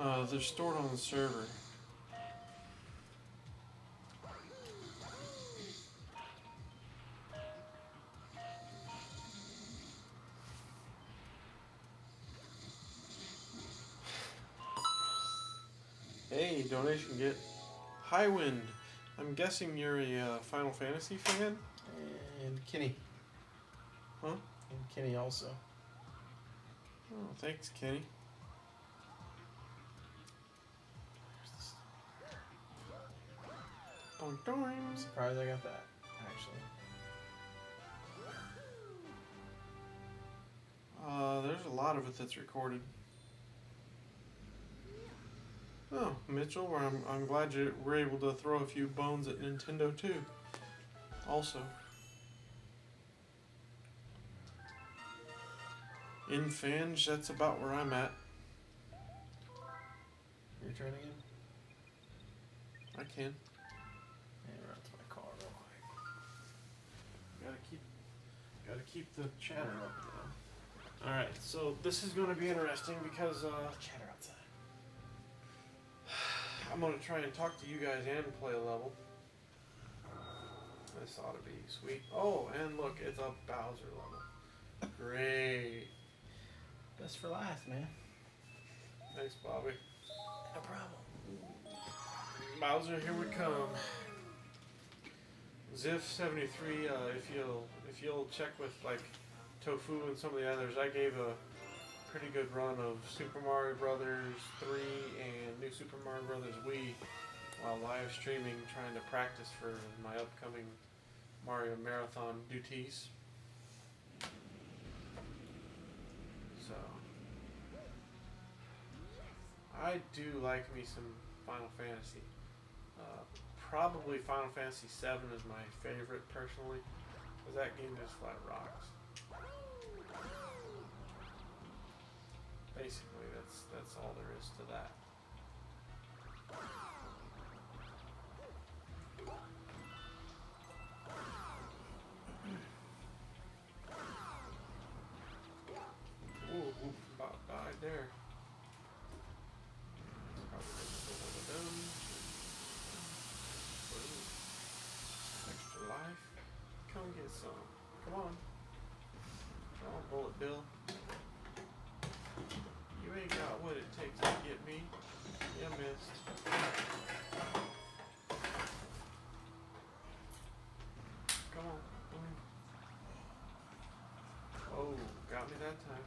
They're stored on the server. Hey, donation get Highwind. I'm guessing you're a Final Fantasy fan? And Kenny. Huh? And Kenny also. Oh, thanks, Kenny. I'm surprised I got that, actually. There's a lot of it that's recorded. Oh, Mitchell, I'm glad you were able to throw a few bones at Nintendo too. Also. In Fange, that's about where I'm at. Your turn again? I can. Yeah, run to my car real quick. Gotta keep the chatter up though. Alright, so this is gonna be interesting because Chatter outside. I'm gonna try and talk to you guys and play a level. This ought to be sweet. Oh, and look, it's a Bowser level. Great. Best for last, man. Thanks, Bobby. No problem. Bowser, here we come. Ziff73, if you'll check with like Tofu and some of the others, I gave a pretty good run of Super Mario Brothers 3 and New Super Mario Brothers Wii while live streaming, trying to practice for my upcoming Mario Marathon duties. So I do like me some Final Fantasy. Probably Final Fantasy VII is my favorite personally, because that game just flat rocks. Basically, that's all there is to that. Ooh, about died there. Extra life. Come get some. Come on. Come on, Bullet Bill. You ain't got what it takes to get me. You missed. Come on. Oh, got me that time.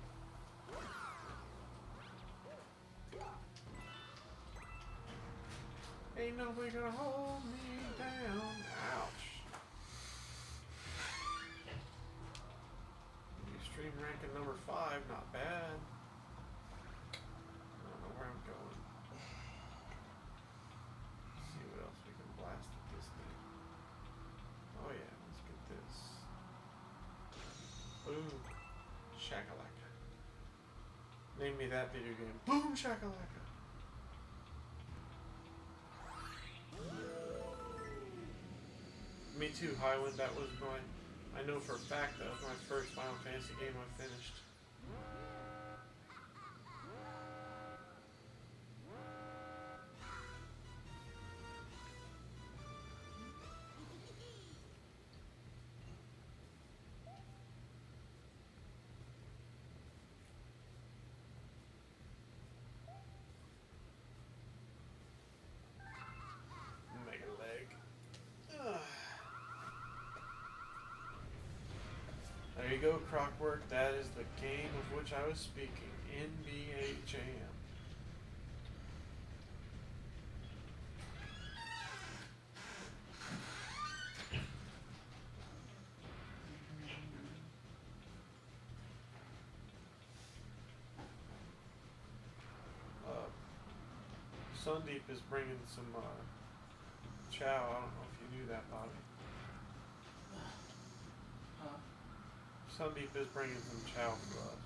Ain't nobody gonna hold me down. Ouch. New stream ranking number 5, not bad. I don't know where I'm going. Let's see what else we can blast at this thing. Oh yeah, let's get this. Boom. Shakalaka. Name me that video game. Boom Shakalaka. Me too, Highwind. That was I know for a fact that was my first Final Fantasy game I finished. Mega leg. Ugh. There you go, Crockwork. That is the game of which I was speaking. NBA Jam. Sundeep is bringing some chow. I don't know if you knew that, Bobby. Sundeep is bringing some chow for us.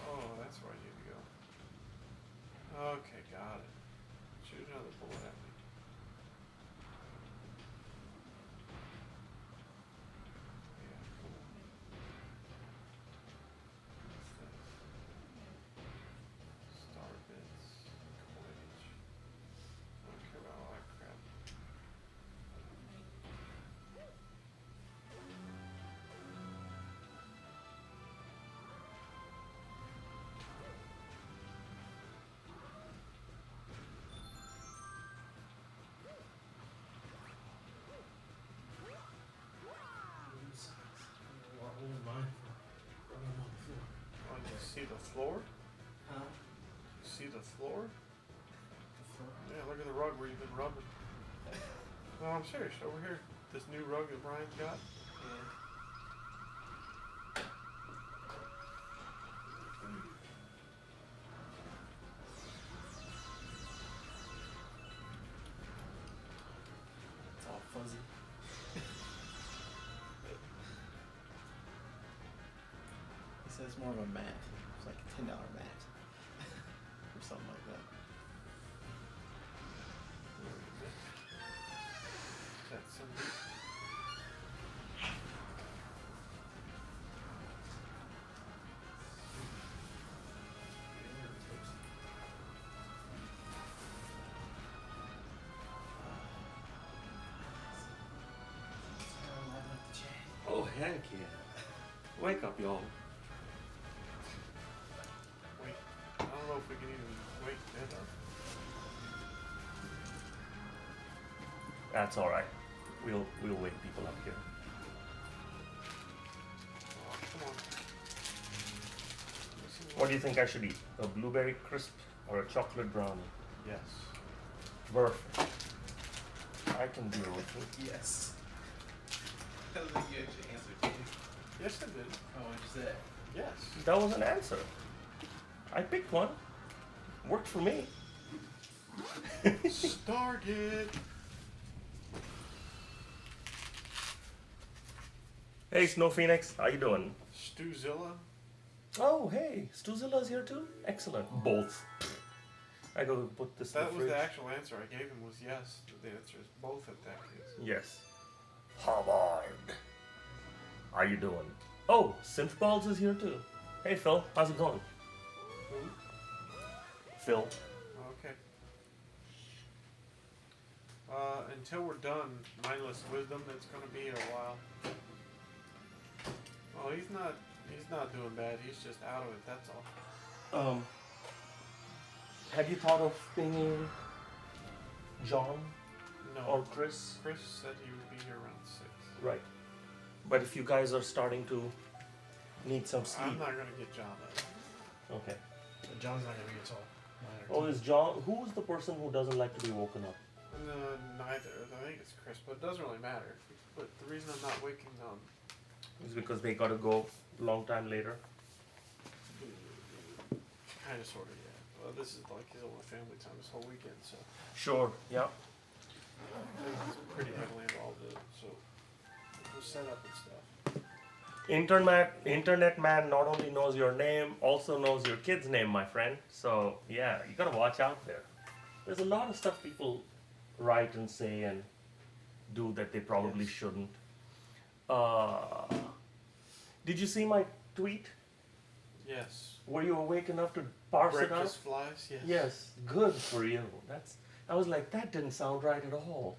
Oh, that's where I need to go. Okay, got it. Shoot another bullet at me. Yeah, cool. What's that? floor? Huh? You see the floor? The floor? Yeah, look at the rug where you've been rubbing. No, I'm serious. Over here, this new rug that Brian's got. Yeah. It's all fuzzy. He says it's more of a mat. It's like a $10 mat. Or something like that. That's some. Oh, heck yeah. Wake up, y'all. Wait, I don't know if we can even wake that up. That's alright. We'll wake people up here. Oh, come on. What do you think I should eat? A blueberry crisp or a chocolate brownie? Yes. Perfect. I can deal with it. Yes. I don't think you actually answered, did you? Yes, I did. Oh, what'd you say? Yes. That was an answer. I picked one. Worked for me. Stargate. Hey, Snow Phoenix, how you doing? Stuzilla. Oh, hey, Stuzilla's here too? Excellent. Both. I gotta put this in That the was fridge. the actual answer I gave him was yes. The answer is both at that case. Yes. Howard. How you doing? Oh, Synthballs is here too. Hey, Phil, how's it going? Who? Phil. Okay. Until we're done, Mindless Wisdom, it's gonna be a while. Oh, he's not doing bad. He's just out of it. That's all. Have you thought of pinging John No. or Chris? Chris said he would be here around 6. Right. But if you guys are starting to need some sleep. I'm not gonna get John up. Okay. John's not gonna be until 9 or Oh, 10. is John, who's the person who doesn't like to be woken up? No, neither. I think it's Chris, but it doesn't really matter. But the reason I'm not waking It's because they gotta go a long time later. kind of, sort of, yeah. Well, this is like his only family time this whole weekend, so Sure, yeah. he's pretty heavily involved in it. So we'll set up and stuff. Internet man not only knows your name, also knows your kid's name, my friend. So yeah, you gotta watch out there. There's a lot of stuff people write and say and do that they probably Yes. shouldn't. Did you see my tweet? Yes. Were you awake enough to parse it out? Breakfast flies. Yes. Yes, good for you. I was like, that didn't sound right at all.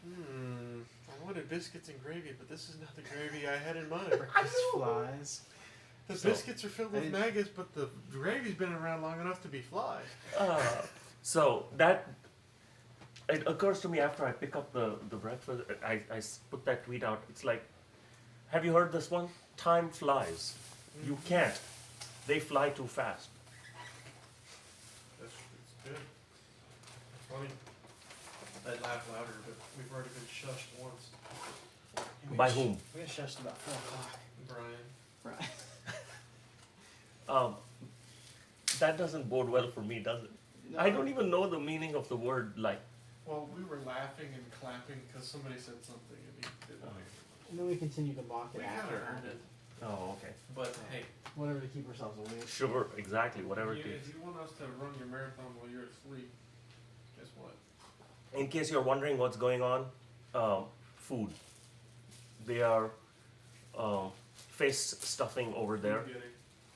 I wanted biscuits and gravy, but this is not the gravy I had in mind. Breakfast flies. The So- biscuits are filled with maggots, but the gravy's been around long enough to be flies. So that it occurs to me after I pick up the breakfast. I put that tweet out. It's like, have you heard this one? Time flies. You can't. They fly too fast. It's good. Funny. I'd laugh louder, but we've already been shushed once. By whom? We got shushed about 4 o'clock. Brian. Right. That doesn't bode well for me, does it? I don't even know the meaning of the word like. Well, we were laughing and clapping because somebody said something and he didn't like it. And then we continue to mock it We after. kinda earned it. Oh, okay. But hey, Whatever to keep ourselves awake. Sure, exactly. Whatever it if is. you want us to run your marathon while you're asleep, guess what? In case you're wondering what's going on, food. They are face stuffing over there. Food getting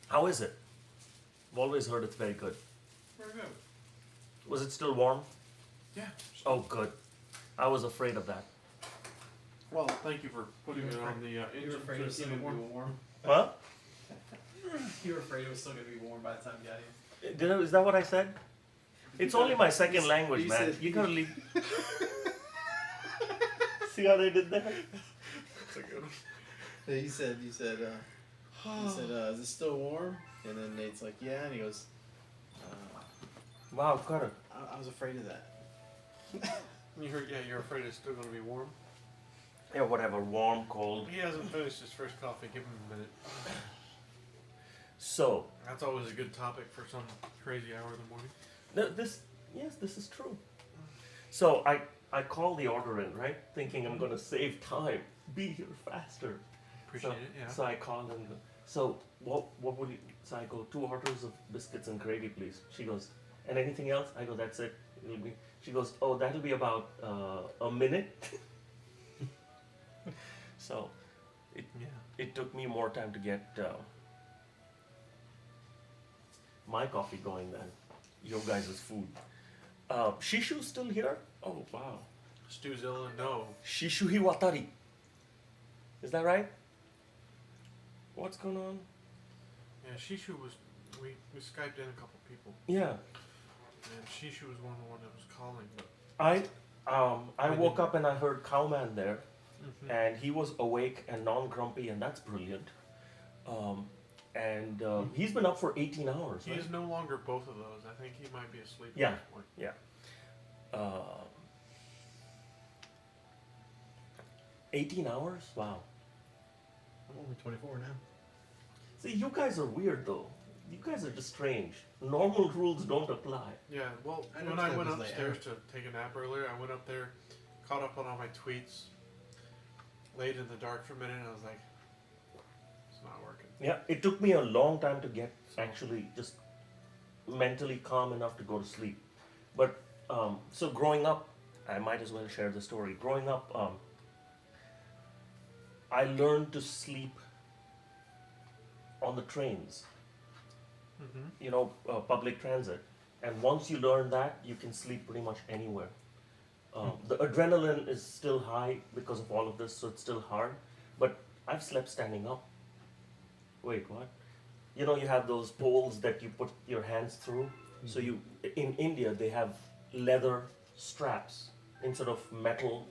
How is it? I've always heard it's very good. very good. Was it still warm? Yeah. Oh, good. I was afraid of that. Well, thank you for putting You it were on the You were engine afraid to it was still see gonna be warm. warm. Huh? You were afraid it was still gonna be warm by the time you got here. Is that what I said? It's only my second language, you man. said- You gotta leave. See how they did that? That's a good one. You said, is it still warm? And then Nate's like, yeah, and he goes, Wow, got it. I was afraid of that. You heard, yeah, you're afraid it's still going to be warm? Yeah, whatever, warm, cold. He hasn't finished his first coffee. Give him a minute. So, That's always a good topic for some crazy hour in the morning. this is true. So I call the order in, right? Thinking I'm gonna save time, be here faster. Appreciate so, it, yeah. So I call and go, so what would you, so I go, 2 orders of biscuits and gravy, please. She goes, and anything else? I go, that's it. It'll be, she goes, oh, that'll be about a minute. So it took me more time to get my coffee going than your guys' food. Shishu's still here? Oh, wow. Stuzilla, no. Shishu Hiwatari. Is that right? What's going on? Yeah, Shishu was, we Skyped in a couple people. Yeah. And Shishu was one that was calling, but... I woke up and I heard Cowman there, Mhm. and he was awake and non-grumpy, and that's brilliant. He's been up for 18 hours. He right? is no longer both of those. I think he might be asleep Yeah. at this point. Yeah. 18 hours? Wow. I'm only 24 now. See, you guys are weird though. You guys are just strange. Normal rules don't apply. Yeah, well, I know when it's I gonna went be late upstairs to take a nap earlier, I went up there, caught up on all my tweets, laid in the dark for a minute, and I was like, it's not working. Yeah, it took me a long time to get actually just mentally calm enough to go to sleep. But so growing up, I might as well share the story. Growing up, I learned to sleep on the trains. Mm-hmm. You know, public transit. And once you learn that, you can sleep pretty much anywhere. The adrenaline is still high because of all of this, so it's still hard. But I've slept standing up. Wait, what? You know, you have those poles that you put your hands through. So you, in India, they have leather straps instead of metal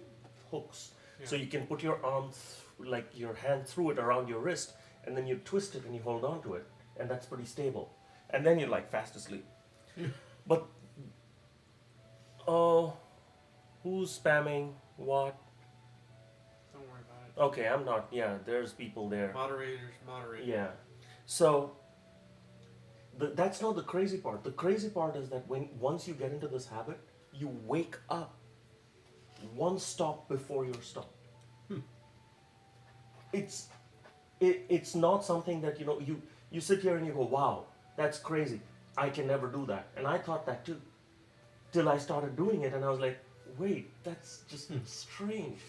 hooks. So Yeah. you can put your arm, like your hand through it around your wrist, and then you twist it and you hold on to it, and that's pretty stable. And then you're like fast asleep. But, who's spamming what? Don't worry about it. Okay, I'm not. Yeah, there's people there. Moderators, moderate. Yeah. So that's not the crazy part. The crazy part is that once you get into this habit, you wake up one stop before your stop. It's not something that you sit here and you go, wow, that's crazy. I can never do that. And I thought that too. Till I started doing it and I was like, wait, that's just strange.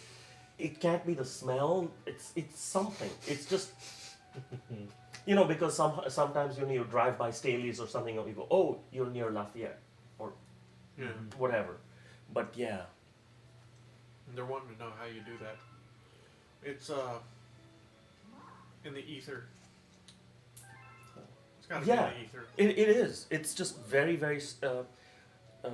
It can't be the smell. It's something. It's just because sometimes when you drive by Staley's or something, you go, oh, you're near Lafayette or Yeah. whatever. But yeah. And they're wanting to know how you do that. It's in the ether. It's got to Yeah. be in the ether. It is. It's just very, very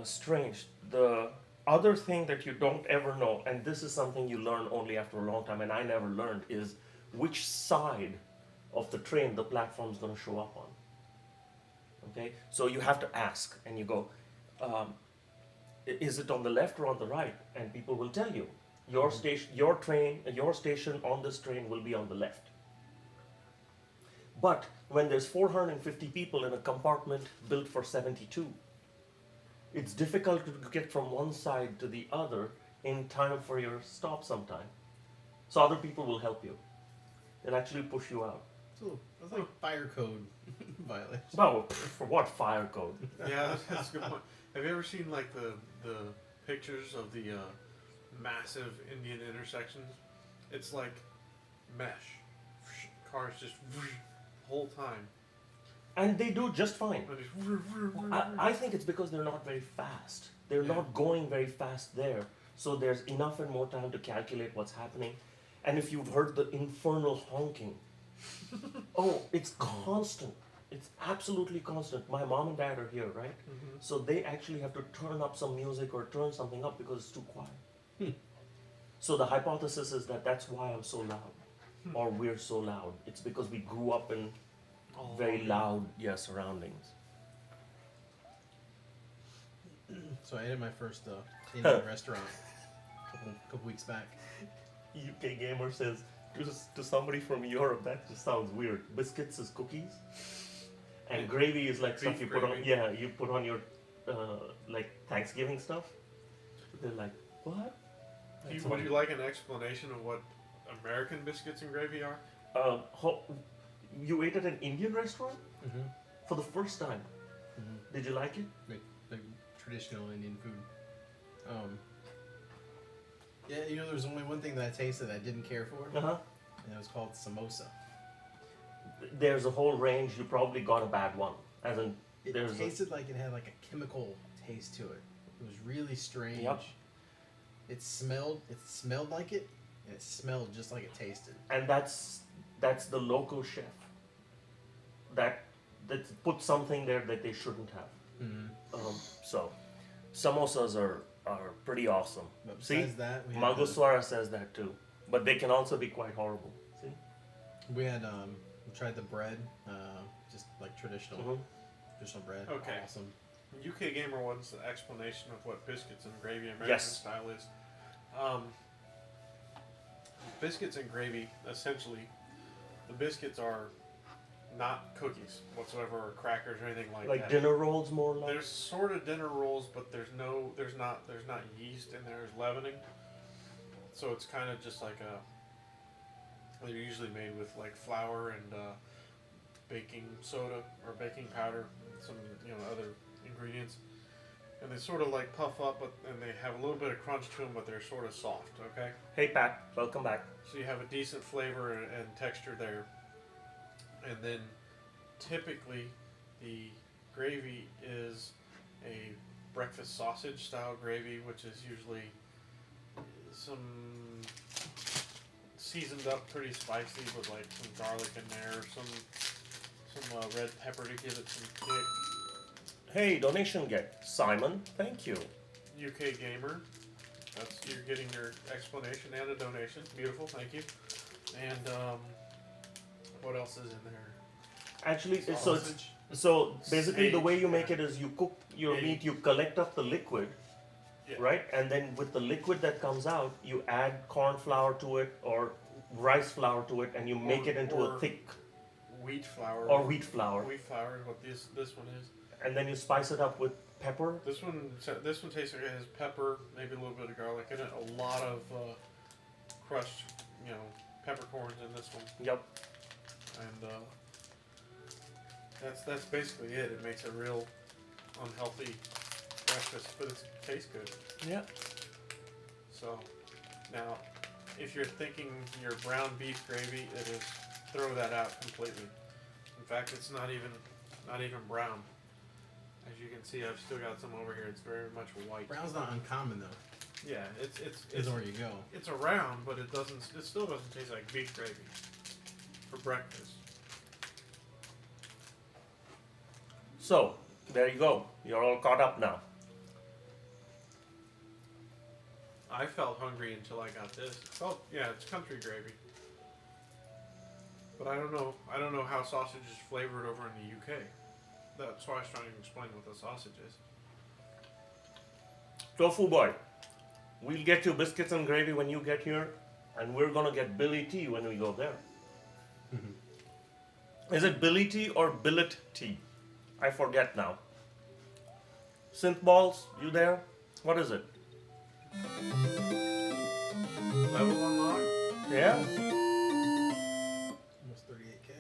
strange. The other thing that you don't ever know, and this is something you learn only after a long time, and I never learned, is which side of the train the platform is going to show up on. Okay? So you have to ask, and you go, is it on the left or on the right? And people will tell you. Your station on this train will be on the left. But when there's 450 people in a compartment built for 72, it's difficult to get from one side to the other in time for your stop sometime. So other people will help you. They'll actually push you out. So that's like fire code violation. Well, for what fire code? Yeah, that's a good point. Have you ever seen like the pictures of the massive Indian intersections? It's like mesh. Cars just the whole time. And they do just fine. And just I think it's because they're not very fast. They're Yeah. not going very fast there. So there's enough and more time to calculate what's happening. And if you've heard the infernal honking, it's constant. It's absolutely constant. My mom and dad are here, right? Mhm. So they actually have to turn up some music or turn something up because it's too quiet. So the hypothesis is that that's why I'm so loud, or we're so loud. It's because we grew up in All very along. loud, yeah, surroundings. So I ate at my first Indian restaurant a couple weeks back. UK gamer says to somebody from Europe, that just sounds weird. Biscuits is cookies, and gravy is like stuff Beef you put on. gravy. Yeah, you put on your like Thanksgiving stuff. They're like, what? Would you like an explanation of what American biscuits and gravy are? You ate at an Indian restaurant Mm-hmm. for the first time. Mm-hmm. Did you like it? Like traditional Indian food. Yeah, you know, there was only one thing that I tasted that I didn't care for, Uh huh. and it was called samosa. There's a whole range. You probably got a bad one, as in It there's a, tasted like it had like a chemical taste to it. It was really strange. Yep. It smelled like it, and it smelled just like it tasted. and that's the local chef that put something there that they shouldn't have. Mm-hmm. So samosas are pretty awesome. But See, besides that, Magoswara says that too, but they can also be quite horrible. See, we tried the bread, just like traditional Mhm. traditional bread. Okay. Awesome. UK Gamer wants the explanation of what biscuits and gravy American Yes. style is. Biscuits and gravy, essentially, the biscuits are not cookies whatsoever, or crackers or anything like like that. dinner rolls, more like. There's sort of dinner rolls, but there's not yeast in there. There's leavening, so it's kind of just like they're usually made with like flour and baking soda or baking powder, some other ingredients, and they sort of like puff up, and they have a little bit of crunch to them, but they're sort of soft. Okay, Hey Pat, welcome back. so you have a decent flavor and texture there, and then typically the gravy is a breakfast sausage style gravy, which is usually some seasoned up pretty spicy with like some garlic in there, some red pepper to give it some kick. Hey, donation get Simon, thank you. UK Gamer, you're getting your explanation and a donation. Beautiful, thank you. And what else is in there? Actually, so Sausage. so basically the Sage, way you make yeah. it is you cook your Yeah, meat, you collect up the liquid, Yeah. right? And then with the liquid that comes out, you add corn flour to it or rice flour to it, and you make it into a or thick Wheat flour. or wheat flour, Wheat flour is what this one is. and then you spice it up with pepper. This one tastes like it has pepper, maybe a little bit of garlic in it, a lot of crushed, peppercorns in this one, Yep. and that's basically it. It makes a real unhealthy breakfast, but it tastes good. Yeah. So now, if you're thinking your brown beef gravy, it is throw that out completely. In fact, it's not even brown. As you can see, I've still got some over here. It's very much white. Brown's not uncommon though. Yeah, it's Is where you go. it's around, but it still doesn't taste like beef gravy for breakfast. So there you go. You're all caught up now. I felt hungry until I got this. It's country gravy. But I don't know how sausage is flavored over in the UK. That's why I was trying to explain what the sausage is. Tofu boy, we'll get you biscuits and gravy when you get here, and we're gonna get Billy tea when we go there. Is it Billy tea or billet tea? I forget now. Synth balls, you there? What is it? Level unlocked? Yeah, Almost 38K.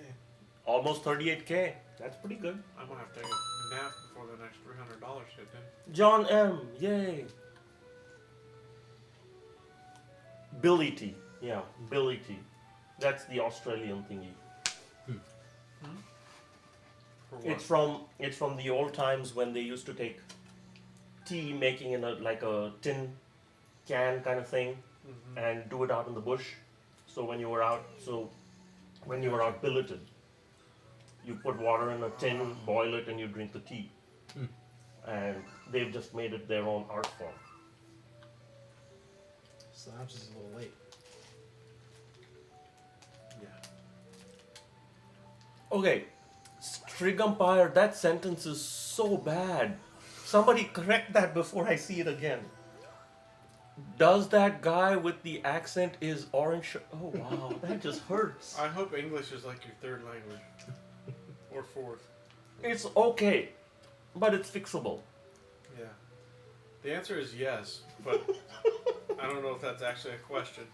almost 38K. That's pretty good. I'm gonna have to take a nap before the next $300 hit in. John M, yay. Billy tea, yeah, Billy tea. That's the Australian thingy. For what? It's from the old times when they used to take tea making in a tin can kind of thing Mhm. and do it out in the bush. So when you were out billeted, you put water in a tin, boil it, and you drink the tea. And they've just made it their own art form. Synopsis is a little late. Yeah. Okay, Strigumpire, that sentence is so bad. Somebody correct that before I see it again. Does that guy with the accent is orange? Oh wow, that just hurts. I hope English is like your third language. Or fourth. It's okay, but it's fixable. Yeah. The answer is yes, but I don't know if that's actually a question.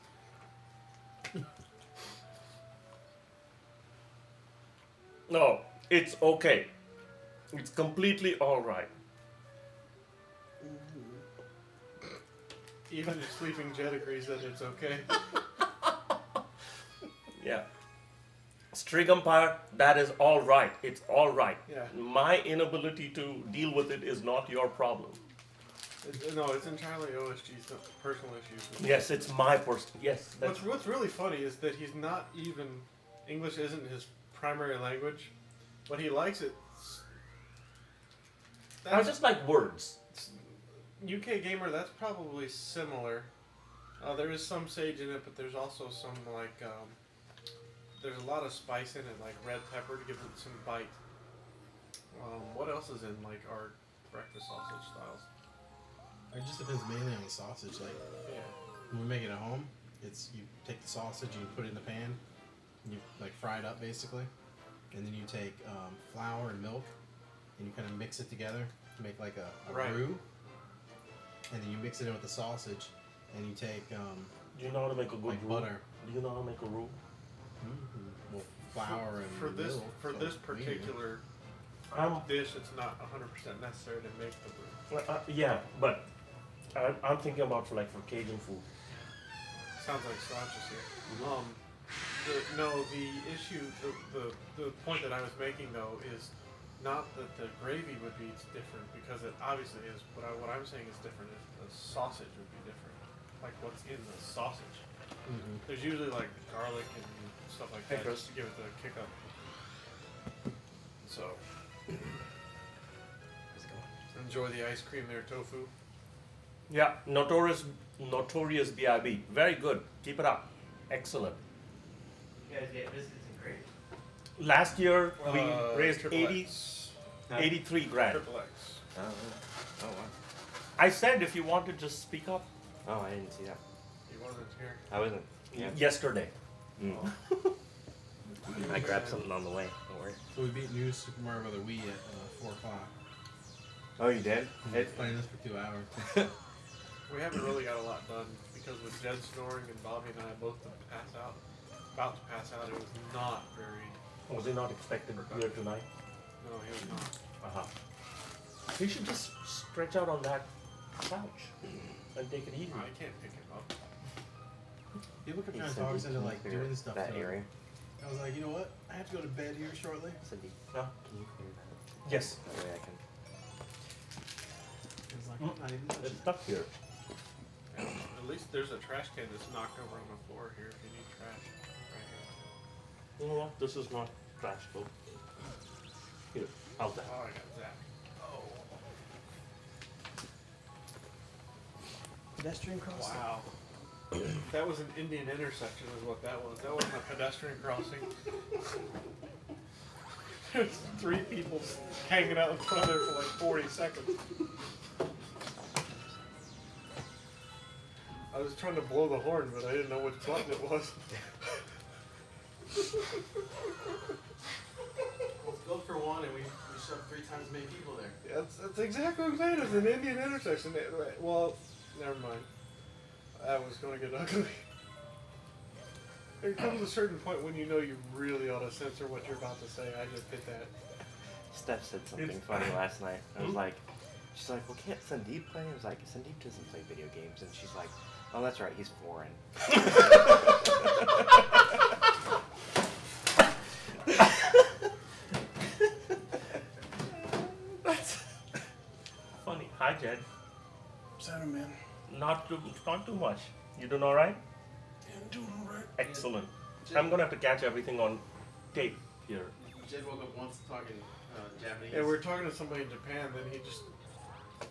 No, it's okay. It's completely alright. Even Sleeping Jet agrees that it's okay. Yeah. Strigumpire, that is alright. It's alright. Yeah. My inability to deal with it is not your problem. No, it's entirely OSG's personal issues. Yes, it's my person. Yes, that's What's really funny is that he's not even English isn't his primary language, but he likes it. I just like words. UK gamer. That's probably similar. There is some sage in it, but there's also some like there's a lot of spice in it, like red pepper to give it some bite. What else is in like our breakfast sausage styles? It just depends mainly on the sausage. Like Yeah. when we make it at home, it's you take the sausage and you put it in the pan, and you like fry it up basically, and then you take flour and milk, and you kind of mix it together to make like a Right. roux, and then you mix it in with the sausage, and you take Do you know how to make a good like roux? butter, Do you know how to make a roux? well, flour and For this milk, for so this we- particular dish, it's not 100% necessary to make the roux. Yeah, but I'm thinking about for Cajun food. Sounds like Sriracha's here. Mhm. The issue, the point that I was making though is not that the gravy would be different because it obviously is. But what I'm saying is different is the sausage would be different, like what's in the sausage. Mhm. There's usually like garlic and stuff like Hey, that Chris. just to give it the kick up. So enjoy the ice cream there, tofu. Yeah, notorious BIB. Very good. Keep it up. Excellent. You guys get biscuits and gravy. Last year we raised Triple 80, X. 83 grand. Triple X. Oh, oh wow. I said if you want to just speak up Oh, I didn't see that. You wasn't here. I wasn't. Yeah. yesterday. I grabbed something on the way. Don't worry. So we beat New Super Mario Bros. Wii at 4 o'clock. Oh, you did? We've been playing this for 2 hours. We haven't really got a lot done because with Jed snoring and Bobby and I both about to pass out, it was not very. Was he not expected here tonight? No, he was not. Uh-huh. He should just stretch out on that couch and take it easy. I can't pick him up. People kept He trying to said talk he us into can like clear doing stuff. that to him. area. I was like, you know what? I have to go to bed here shortly. Cindy, Huh? can you clear that? Yes. That way I can. It was like, I'm not even touching It's it. stuck here. And at least there's a trash can that's knocked over on the floor here if you need trash. Right You know what? This is not trash though. Here, how's that? here. Oh, I got Zach. Pedestrian crossing. Wow. That was an Indian intersection is what that was. That wasn't a pedestrian crossing. There's 3 people hanging out in front of there for like 40 seconds. I was trying to blow the horn, but I didn't know which button it was. Let's go for one, and we shoved 3 times as many people there. That's exactly what I'm saying. It's an Indian intersection. Well, never mind. That was going to get ugly. There comes a certain point when you know you really ought to censor what you're about to say. I just did that. Steph said something funny last night. I was like, she's like, well, can't Sandeep play? I was like, Sandeep doesn't play video games. And she's like, oh, that's right, he's foreign. That's funny. Hi, Jed. Saturday, man. Not too much. You doing all right? Yeah, I'm doing alright. Excellent. I'm gonna have to catch everything on tape here. Jed woke up once talking Japanese. Yeah, we were talking to somebody in Japan, then he just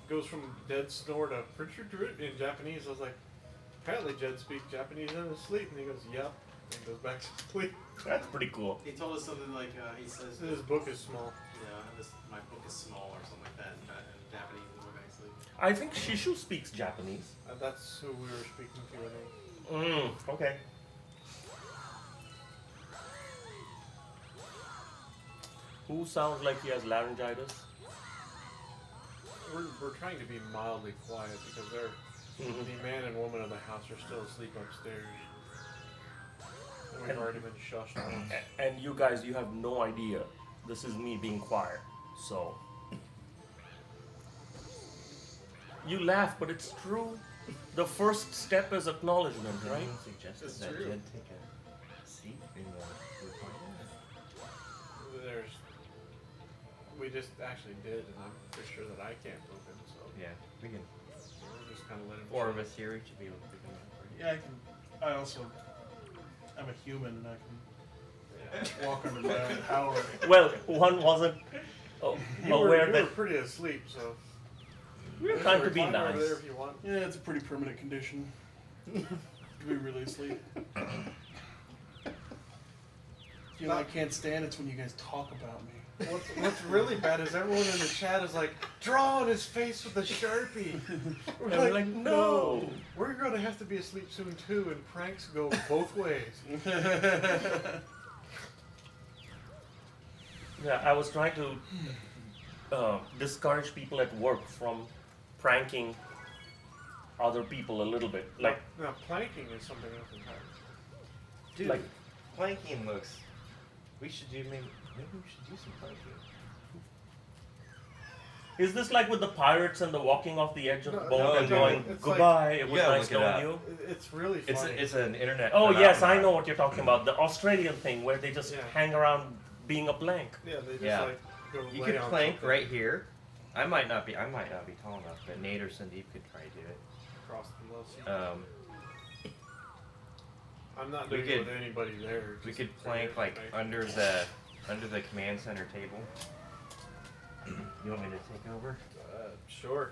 goes from dead snore to in Japanese. I was like, apparently Jed speaks Japanese in his sleep, and he goes, yep. and goes back to sleep. That's pretty cool. He told us something like he says His book is small. my book is small or something like that in Japanese. And we're actually I think Shishu speaks Japanese. That's who we were speaking to, I think. Okay. Who sounds like he has laryngitis? We're trying to be mildly quiet because they're the man and woman of the house are still asleep upstairs. And we've And- already been shushed once. And you guys, you have no idea. This is me being quiet. So. You laugh, but it's true. The first step is acknowledgement, right? Anyone suggested It's that true. Jed take a seat in the recliner? We just actually did, and I'm pretty sure that I can't move him, so Yeah, we can. we'll just kind of let him. 4 of chill. us here, we should be able to pick him up. Yeah, I can. I also. I'm a human and I Yeah. can walk under my own power. Well, one wasn't You were aware that pretty asleep, so we were there's trying a to be recliner over there nice. if you want. Yeah, it's a pretty permanent condition. To be really asleep. You know, I can't stand it's when you guys talk about me. What's really bad is everyone in the chat is like, draw on his face with a Sharpie. We're And we're like, no. We're going to have to be asleep soon too, and pranks go both ways. Yeah, I was trying to discourage people at work from pranking other people a little bit. Like, Now, planking is something else entirely. Dude, Like- planking looks. We should do maybe we should do some planking. is this like with the pirates and the walking off the edge of the No, boat no, and dude, going, it's goodbye, it you was gotta nice look it knowing up. you? It's really It's funny. it's an internet. Oh, yes, I phenomenon. know what you're talking about. The Australian thing where they just Yeah. hang around being a blank. Yeah, they just Yeah. like go You lay could on plank something right here. I might not be tall enough, but Nate or Sandeep could try to do it. across the low seat. I'm not we doing it with could- anybody there. We just could for plank your like information. under the command center table. You want me to take over? Sure.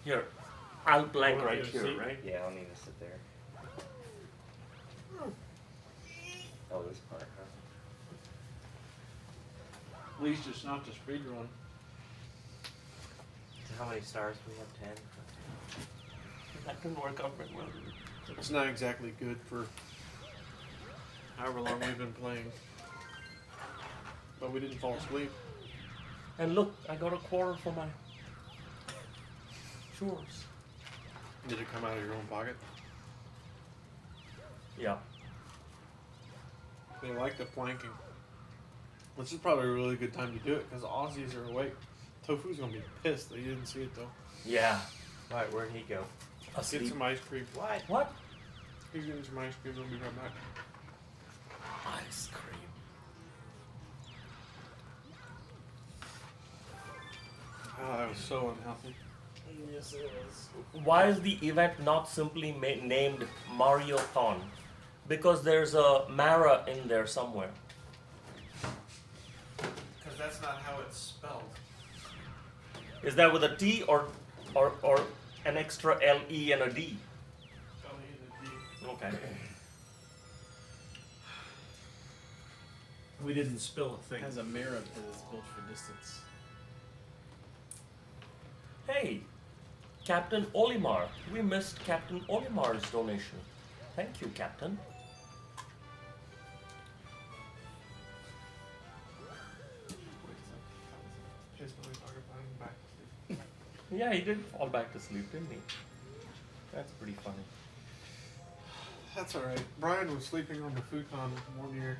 Here, I'll blank Wanna right get a here, seat? right? Yeah, I'll need to sit there. Oh, this part, huh? At least it's not the speed run. So how many stars do we have? 10? That didn't work out very well. It's not exactly good for however long we've been playing. But we didn't fall asleep. And look, I got a quarter for my chores. Did it come out of your own pocket? Yeah. They like the planking. This is probably a really good time to do it because Aussies are awake. Tofu's gonna be pissed that you didn't see it though. Yeah. Alright, where'd he go? Get Asleep. some ice cream. What? What? He's getting some ice cream. We'll be right back. Ice cream. Oh, that was so unhealthy. Yes, it was. Why is the event not simply named Mario-Thon? Because there's a Mara in there somewhere. Because that's not how it's spelled. Is that with a T or an extra L-E and a D? Okay. We didn't spill a thing. It has a mirror because it's built for distance. Hey, Captain Olimar. We missed Captain Olimar's donation. Thank you, Captain. Yeah, he did fall back to sleep, didn't he? That's pretty funny. That's alright. Brian was sleeping on the futon one year,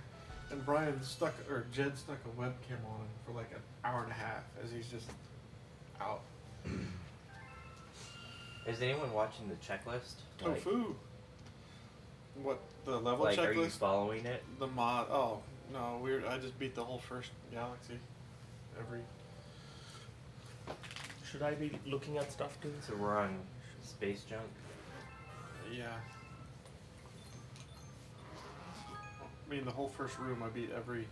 and Jed stuck a webcam on him for like an hour and a half as he's just out. Is anyone watching the checklist? Like, Tofu! What, the level like are you checklist? following it? The mod. Oh, no, I just beat the whole first galaxy. Should I be looking at stuff too? So we're on space junk. Yeah. I mean, the whole first room, I beat every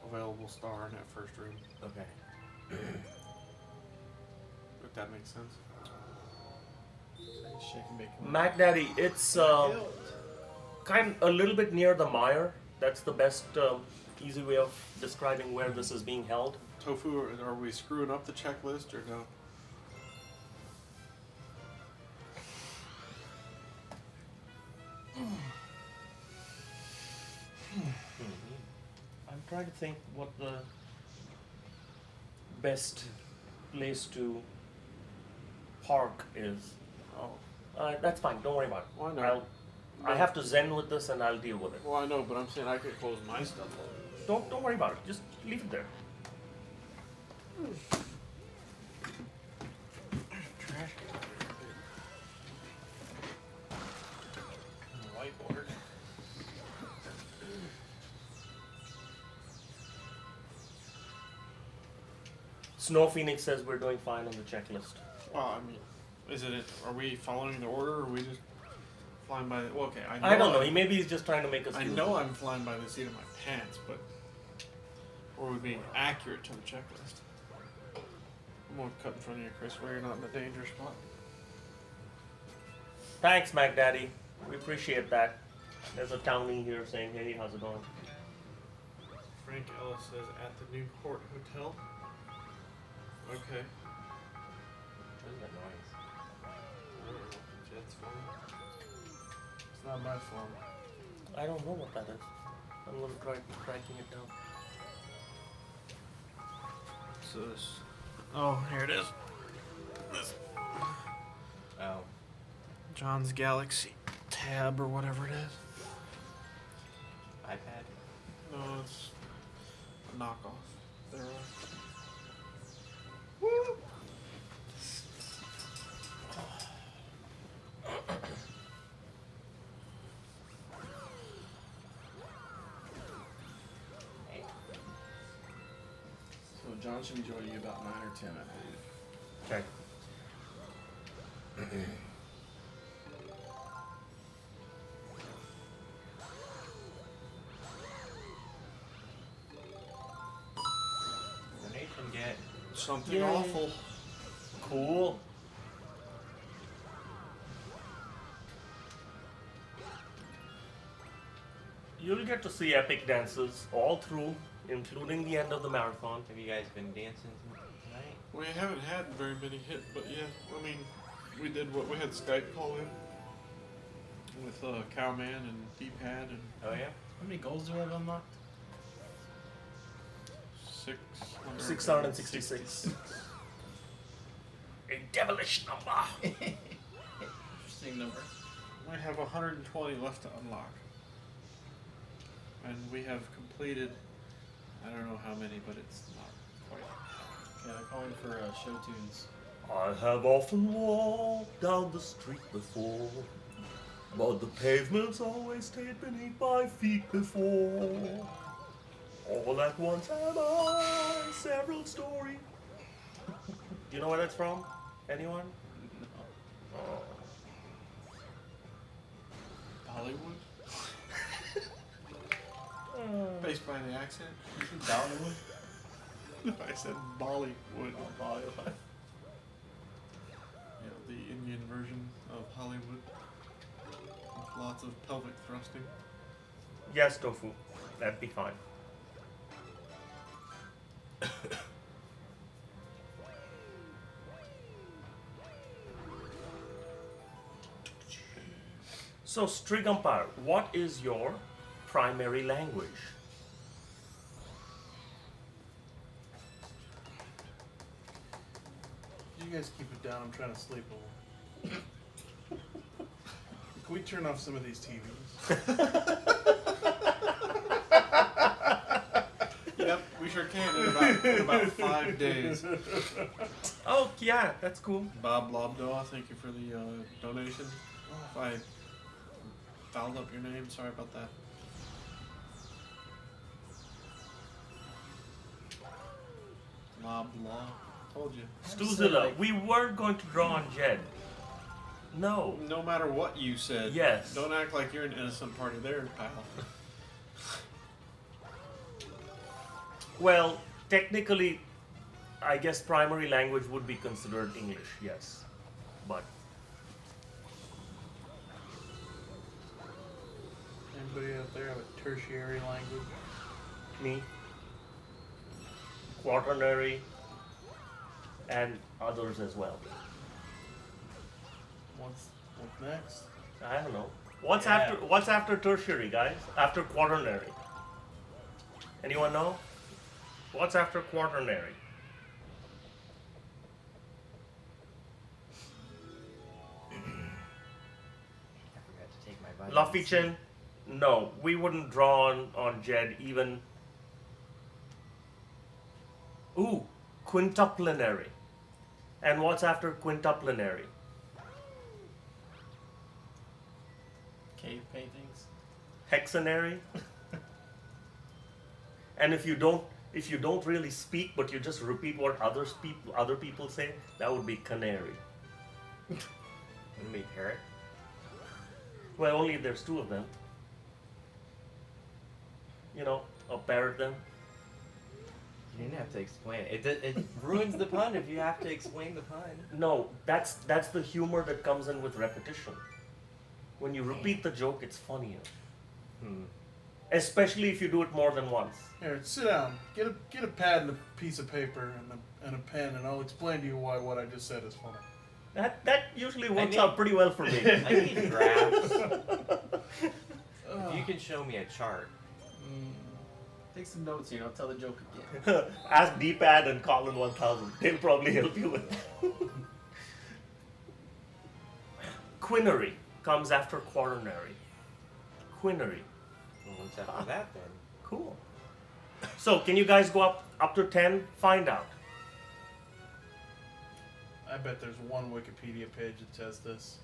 available star in that first room. Okay. If that makes sense. Shake and bake. Mac Daddy, it's kind a little bit near the mire. That's the best easy way of describing where this is being held. Tofu, are we screwing up the checklist or no? I'm trying to think what the best place to park is. Oh, That's fine. Don't worry about it. why not? I have to zen with this, and I'll deal with it. Well, I know, but I'm saying I could close my stuff up. Don't worry about it. Just leave it there. Trash can. Whiteboard. Snow Phoenix says we're doing fine on the checklist. Well, I mean, are we following the order, or are we just flying by the, well, okay, I know. I don't know. Maybe he's just trying to make us. I do know it. I'm flying by the seat of my pants, but or we being accurate to the checklist. I'm gonna cut in front of you, Chris, where you're not in the danger spot. Thanks, Mac Daddy. We appreciate that. There's a townie here saying, "Hey, how's it going?" Frank Ellis says at the Newport Hotel. Okay. What is that noise? I don't know. Jet's fine. It's not my fault. I don't know what that is. I'm gonna try tracking it down. So this. Oh, here it is. This Oh. John's Galaxy tab or whatever it is. iPad? No, it's a knockoff. There. So John should be joining you about 9 or 10, I believe. Okay. Nathan get Something Yay. awful. Cool. You'll get to see epic dances all through, including the end of the marathon. Have you guys been dancing tonight? We haven't had very many hit, but yeah, I mean, we did what we had Skype call in with Cowman and D-Pad and Oh yeah? How many goals do we have unlocked? 666. A devilish number. Interesting number. We have 120 left to unlock. And we have completed, I don't know how many, but it's not quite. Yeah, they're calling for show tunes. I have often walked down the street before, but the pavements always stayed beneath my feet before. All at once have I several stories. Do you know where that's from? Anyone? No. Bollywood? Based by the accent? Dollywood? I said Bollywood. Bollywood. Yeah, the Indian version of Hollywood. With lots of pelvic thrusting. Yes, Tofu. That'd be fine. So, Strig Umpire, what is your primary language? You guys keep it down, I'm trying to sleep a little. Can we turn off some of these TVs? Yep, we sure can in about 5 days. Oh, yeah, that's cool. Bob Lobdaw, thank you for the donation. If I fouled up your name, sorry about that. Loblaw, told you. Stuzilla, we weren't going to draw on Jed. No. No matter what you said, Yes. don't act like you're an innocent party there, pal. Well, technically, I guess primary language would be considered English, yes. But Anybody out there have a tertiary language? Me, quaternary, and others as well. What's next? I don't know. What's Yeah. after tertiary, guys? After quaternary? Anyone know? What's after quaternary? I forgot to take my vitamins. Luffy Chin? No, we wouldn't draw on Jed even. Ooh, quintuplinary. And what's after quintuplinary? Cave paintings. Hexanary. And if you don't really speak, but you just repeat what other people say, that would be canary. Wouldn't be parrot. Well, only if there's two of them. You know, a parrot then. You didn't have to explain it. It ruins the pun if you have to explain the pun. No, that's the humor that comes in with repetition. When you repeat the joke, it's funnier. Hmm. Especially if you do it more than once. Here, sit down. Get a pad and a piece of paper and a pen, and I'll explain to you why what I just said is funny. That usually works need- out pretty well for me. I need graphs. If you can show me a chart. Take some notes here. I'll tell the joke again. Ask D-Pad and Colin 1000. They'll probably help you with that. Quinary comes after quaternary. Quinary. Well, what's after that then? Cool. So, can you guys go up to 10? Find out. I bet there's one Wikipedia page that says this.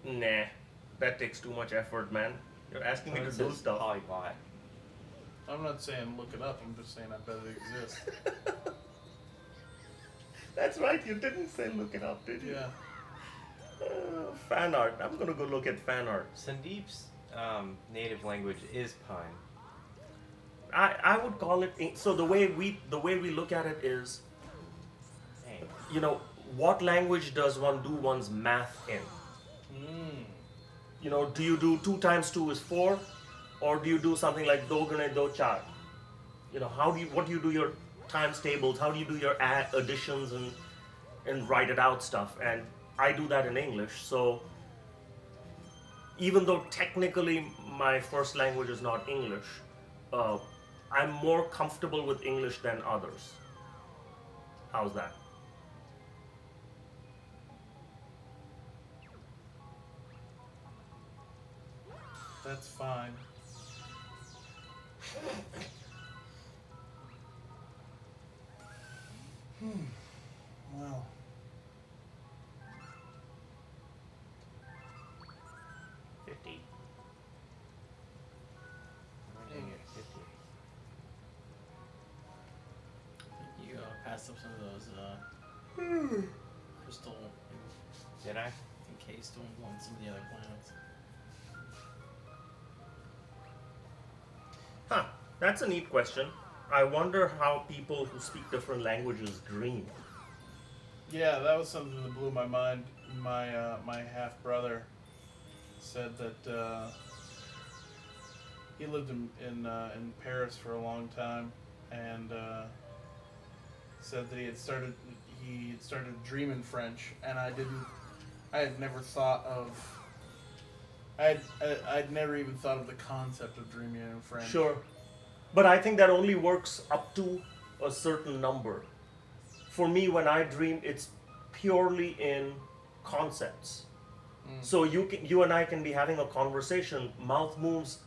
Nah, that takes too much effort, man. You're asking me It to says do stuff. Polyglot. I'm not saying look it up. I'm just saying I bet it exists. That's right, you didn't say look it up, did you? Yeah. Fan art. I'm gonna go look at fan art. Sandeep's native language is pun. I would call it. So the way we look at it is, Dang. you know, what language does one do one's math in? You know, do you do 2 times 2 is 4, or do you do something like do gune do char? You know, what do you do your times tables? How do you do your additions and write it out stuff? And I do that in English. So even though technically my first language is not English, I'm more comfortable with English than others. How's that? That's fine. Well, 50. Why did I get 50? You passed up some of those crystal Did I? encased on some of the other planets. Huh, that's a neat question. I wonder how people who speak different languages dream. yeah, that was something that blew my mind. My half brother said that he lived in Paris for a long time, and said that he had started dreaming French, and I had never thought of. I'd never even thought of the concept of dreaming in French. Sure. But I think that only works up to a certain number. For me, when I dream, it's purely in concepts. So you and I can be having a conversation, mouth moves,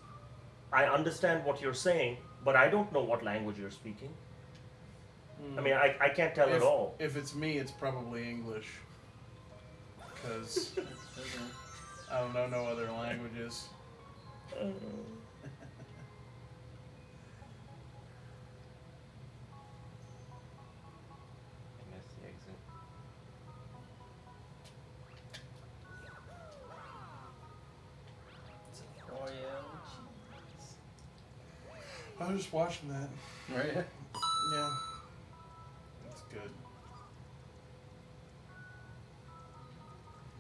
I understand what you're saying, but I don't know what language you're speaking. I mean, I can't tell at all. If it's me, it's probably English. Because I don't know no other languages. I missed the exit. Royal cheese. I was just watching that. Right? Yeah. That's good.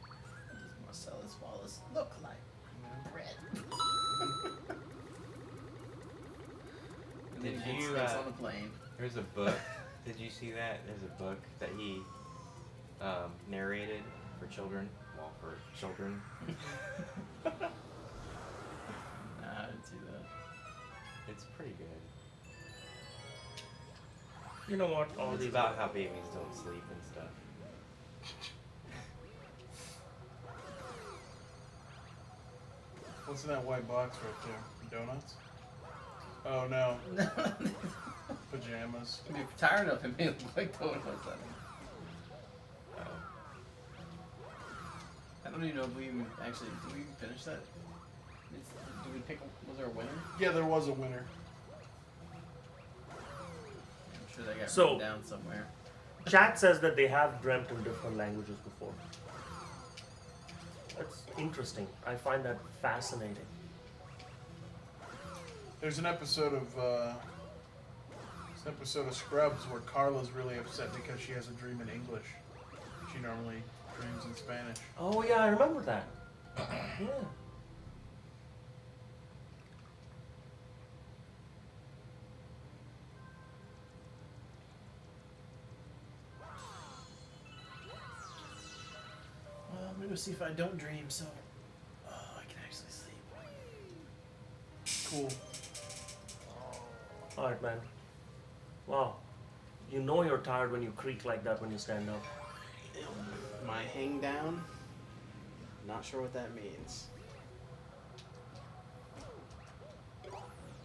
What does Marcellus Wallace look like? Bread. And then Did he gets you, snakes on the plane. There's a book. Did you see that? There's a book that he narrated for children. Well, for children. Nah, I didn't see that. It's pretty good. You know what? All It's these about how babies don't sleep and stuff. What's in that white box right there? Donuts? Oh no, pajamas. If you're tired of him, it look like donuts. I don't even know if we even actually did we even finish that. Did we pick? Was there a winner? Yeah, there was a winner. I'm sure they got So- written down somewhere. Chat says that they have dreamt in different languages before. That's interesting. I find that fascinating. There's an episode of Scrubs where Carla's really upset because she has a dream in English. She normally dreams in Spanish. Oh yeah, I remember that. Yeah. Well, I'm gonna see if I don't dream, so I can actually sleep. Cool. All right, man. Wow. You know you're tired when you creak like that when you stand up. My hang down. Not sure what that means.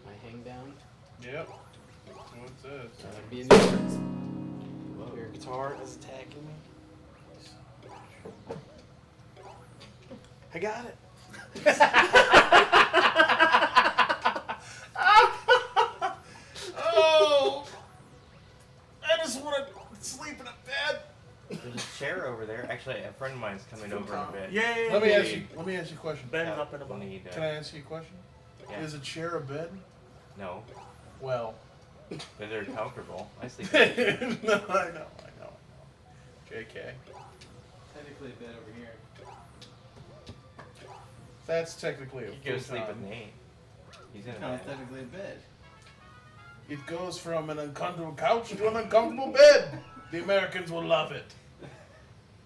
My hang down. Yep. That's what it says. Being your guitar is attacking me. I got it. Oh! I just want to sleep in a bed. There's a chair over there. Actually, a friend of mine's coming over in a bit. Yay! Let me ask you a question. Ben's Yeah, up and about. we'll need, Can I ask you a question? yeah. Is a chair a bed? No, Well. but they're comfortable. I sleep. No, in I know. JK. Technically a bed over here. That's technically a You go sleep with futon. Nate. He's in a No, it's bed. technically a bed. It goes from an uncomfortable couch to an uncomfortable bed. The Americans will love it.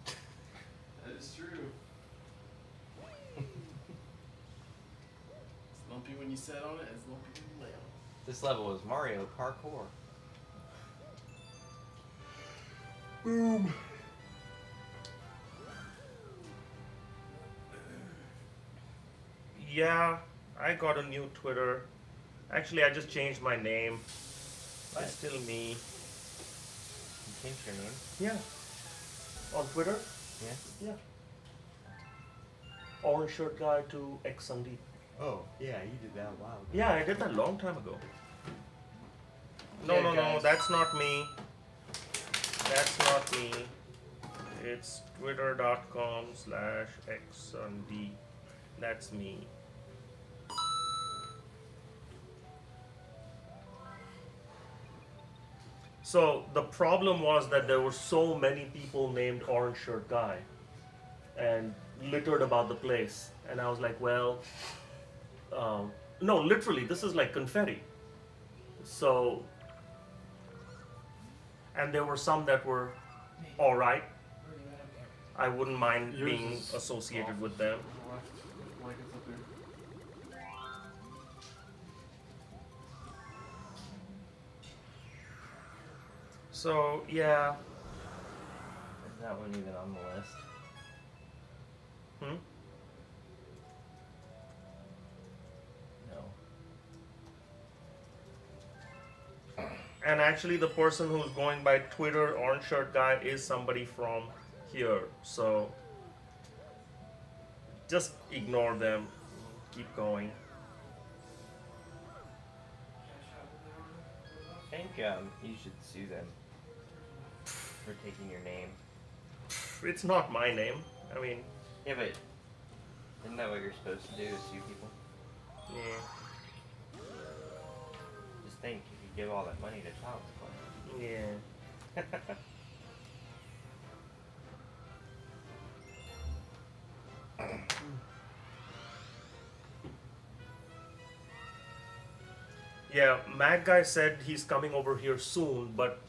That is true. It's lumpy when you sit on it, it's lumpy when you lay on it. This level is Mario Parkour. Boom. Yeah, I got a new Twitter. Actually, I just changed my name. It's still me. You changed your name? Yeah. On Twitter? Yeah. Yeah. Orange shirt guy to X Sandeep. Oh, yeah, you did that a while ago. Yeah, I did that a long time ago. No, Okay, no, no, guys. that's not me. That's not me. It's twitter.com/xsandeep. That's me. So the problem was that there were so many people named Orange Shirt Guy and littered about the place. And I was like, well, no, literally, this is like confetti. So, and there were some that were all right. I wouldn't mind Yours being is associated off. with them. Like it's up there. So, yeah. Is that one even on the list? Hmm? No. And actually, the person who's going by Twitter Orange Shirt Guy is somebody from here. So, just ignore them. Keep going. I think you should sue them for taking your name. It's not my name. I mean, Yeah, but isn't that what you're supposed to do? Is sue people? yeah. Just think, if you give all that money to child support. Yeah. Yeah, Mag Guy said he's coming over here soon, but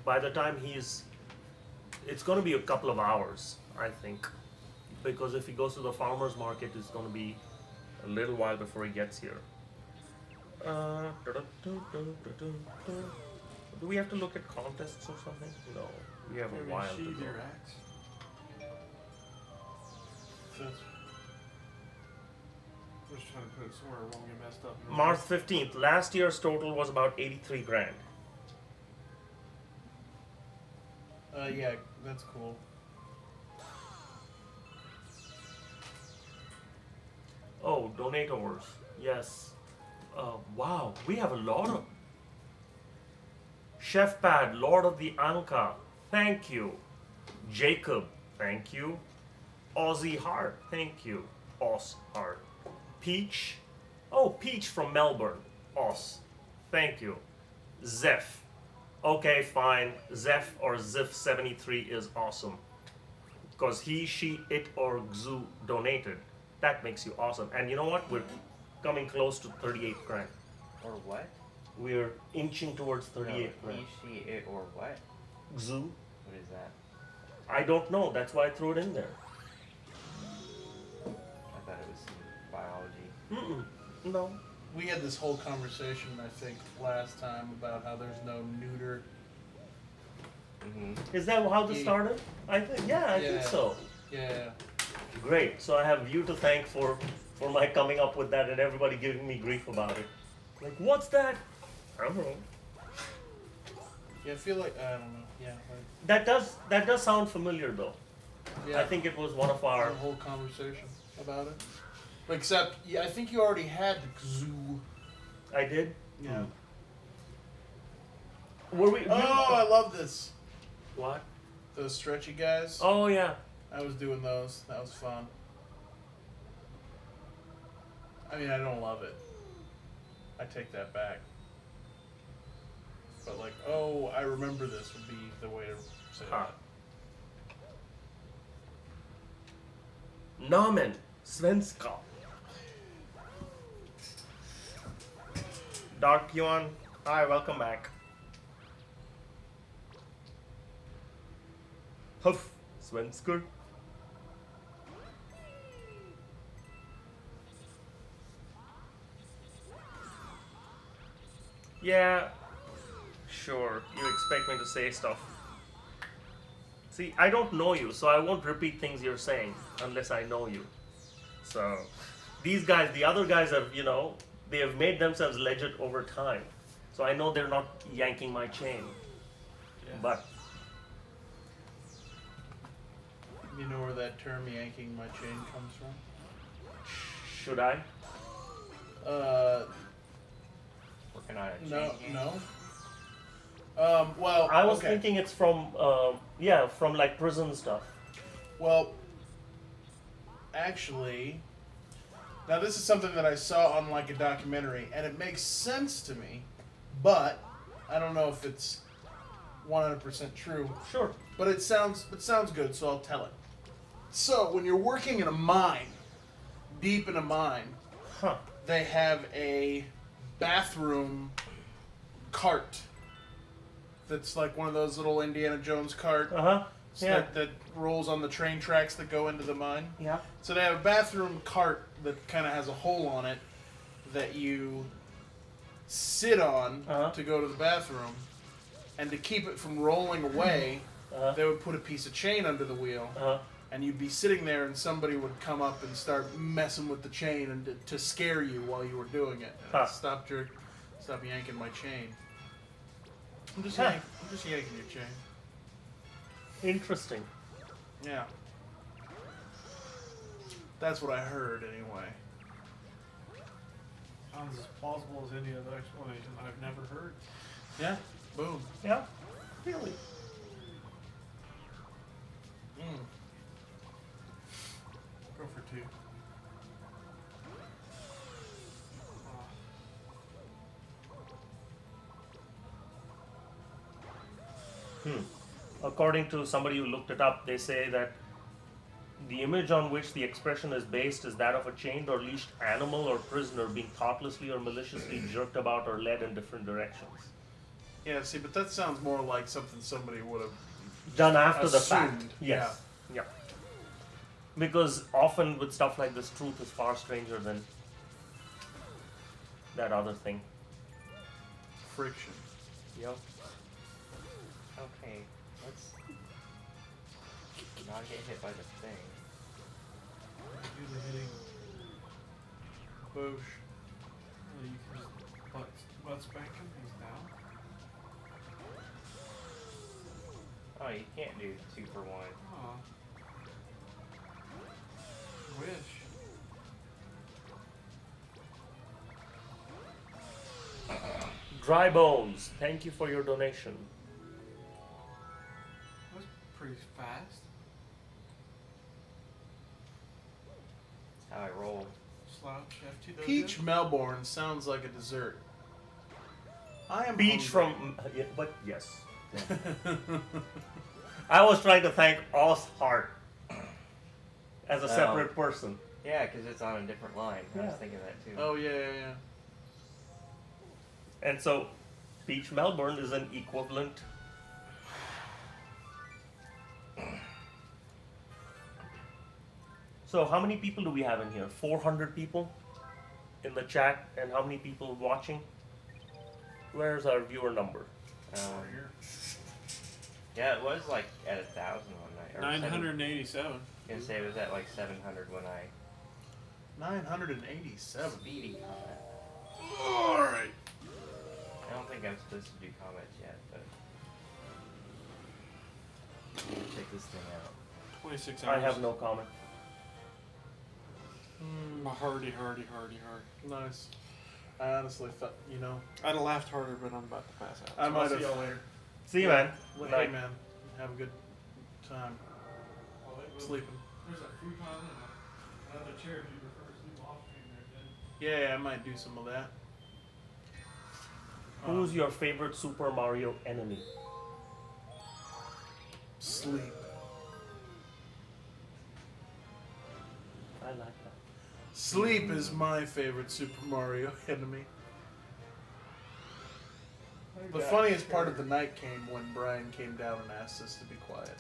by the time it's going to be a couple of hours, I think. Because if he goes to the farmer's market, it's going to be a little while before he gets here. Do we have to look at contests or something? No, we have a Maybe while to sheathe go. your axe. So it's- I'm just trying to put it somewhere it won't get messed up. March 15th. Last year's total was about 83 grand. yeah, that's cool. Oh, donators. Yes. Wow, we have a lot of. Chef Pad, Lord of the Anka, thank you. Jacob, thank you. Aussie Heart, thank you. Oz Heart. Peach, oh, Peach from Melbourne. Oz, thank you. Zeph, okay, fine. Zeph or Ziph73 is awesome. Because he, she, it, or Xu donated. That makes you awesome. And you know what? We're coming close to 38 grand. Or what? We're inching towards 38 grand. He, she, it, or what? Xu? What is that? I don't know. That's why I threw it in there. I thought it was some biology. No. We had this whole conversation, I think, last time about how there's no neuter. Mm-hmm. Is that how this Yeah. started? I think, yeah, I think Yeah. so. Yeah. Great. So I have you to thank for my coming up with that and everybody giving me grief about it. Like, what's that? I don't know. Yeah, I feel like I don't know. Yeah. That does sound familiar though. Yeah. I think it was one of our. Our whole conversation about it. Except, yeah, I think you already had Xu. I did. Yeah. Were we? Oh, I love this. What? Those stretchy guys. Oh yeah. I was doing those. That was fun. I mean, I don't love it. I take that back. But like, oh, I remember this would be the way to say Huh. that. Namen Svenska. Dark Yuan. Hi, welcome back. Huff Svensker. Yeah, sure. You expect me to say stuff. See, I don't know you, so I won't repeat things you're saying unless I know you. So, these guys, the other guys have, they have made themselves legit over time. So I know they're not yanking my chain. But, You know where that term "yanking my chain" comes from? should I? Working on it. No. Well, I was okay. thinking it's from, from like prison stuff. Well, actually, now this is something that I saw on like a documentary, and it makes sense to me, but I don't know if it's 100% true. Sure. But it sounds good, so I'll tell it. So when you're working in a mine, deep in a mine, Huh. they have a bathroom cart that's like one of those little Indiana Jones cart Uh-huh. Yeah. that rolls on the train tracks that go into the mine. Yeah. So they have a bathroom cart that kind of has a hole on it that you sit on Uh-huh. to go to the bathroom. And to keep it from rolling away, Uh-huh. they would put a piece of chain under the wheel. Uh-huh. And you'd be sitting there and somebody would come up and start messing with the chain and to scare you while you were doing it. Huh. Stop yanking my chain. I'm just Huh. yanking your chain. Interesting. Yeah. That's what I heard anyway. Sounds as plausible as any other explanation I've never heard. Yeah. Boom. Yeah. Really? Mm. Go for 2. According to somebody who looked it up, they say that The image on which the expression is based is that of a chained or leashed animal or prisoner being thoughtlessly or maliciously jerked about or led in different directions. Yeah, see, but that sounds more like something somebody would have. Done after the fact. Assumed, Yes. Yeah. Because often with stuff like this, truth is far stranger than that other thing. Friction. Yep. Okay, let's not get hit by the thing. Usually hitting. Boosh. You can just butt spank him. He's down. Oh, you can't do 2 for 1. Aw. Wish. Dry Bones, thank you for your donation. That was pretty fast. How I roll. Slouch F2 does Peach good. Melbourne sounds like a dessert. I am Beach hungry. from, yeah, but yes. I was trying to thank Osthart as a separate person. Yeah, because it's on a different line. I Yeah. was thinking that too. Oh yeah. And so, Beach Melbourne is an equivalent. So, how many people do we have in here? 400 people in the chat, and how many people watching? Where's our viewer number? Yeah, it was like at 1,000 one night. Or 987. I was gonna say it was at like 700 when I 987. speedy comment. All right. I don't think I'm supposed to do comments yet, but let me check this thing out. 26 hours. I have no comment. Hardy. Nice. I honestly thought, I'd have laughed harder, but I'm about to pass out. I So might I'll see have- y'all later. See you, man. Well, Good hey night. man, have a good time sleeping. There's a futon and another chair if you prefer to sleep off there, Yeah, I might do some of that. Who's your favorite Super Mario enemy? Sleep. I like that. Sleep is my favorite Super Mario enemy. The funniest part of the night came when Brian came down and asked us to be quiet.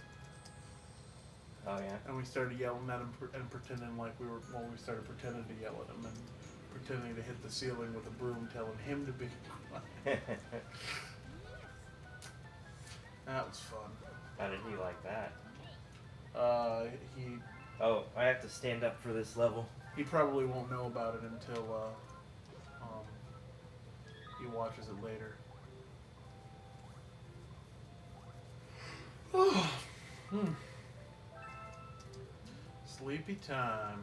Oh yeah. And we started yelling at him and pretending like we started pretending to yell at him and pretending to hit the ceiling with a broom telling him to be quiet. That was fun. How did he like that? He Oh, I have to stand up for this level. probably won't know about it until he watches it later. Sleepy time.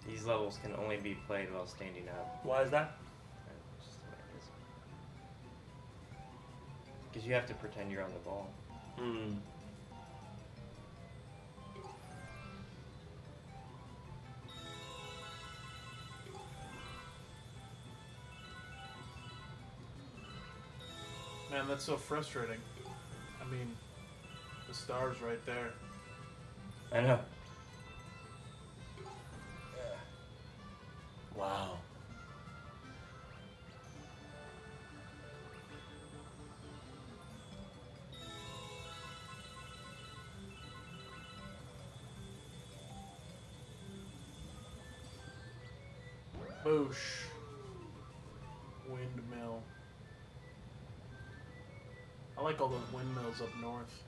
These levels can only be played while standing up. Why is that? That's just the way it is. Because you have to pretend you're on the ball. Hmm. Man, that's so frustrating. I mean, the star's right there. I know. Wow. Boosh. Windmill. I like all those windmills up north.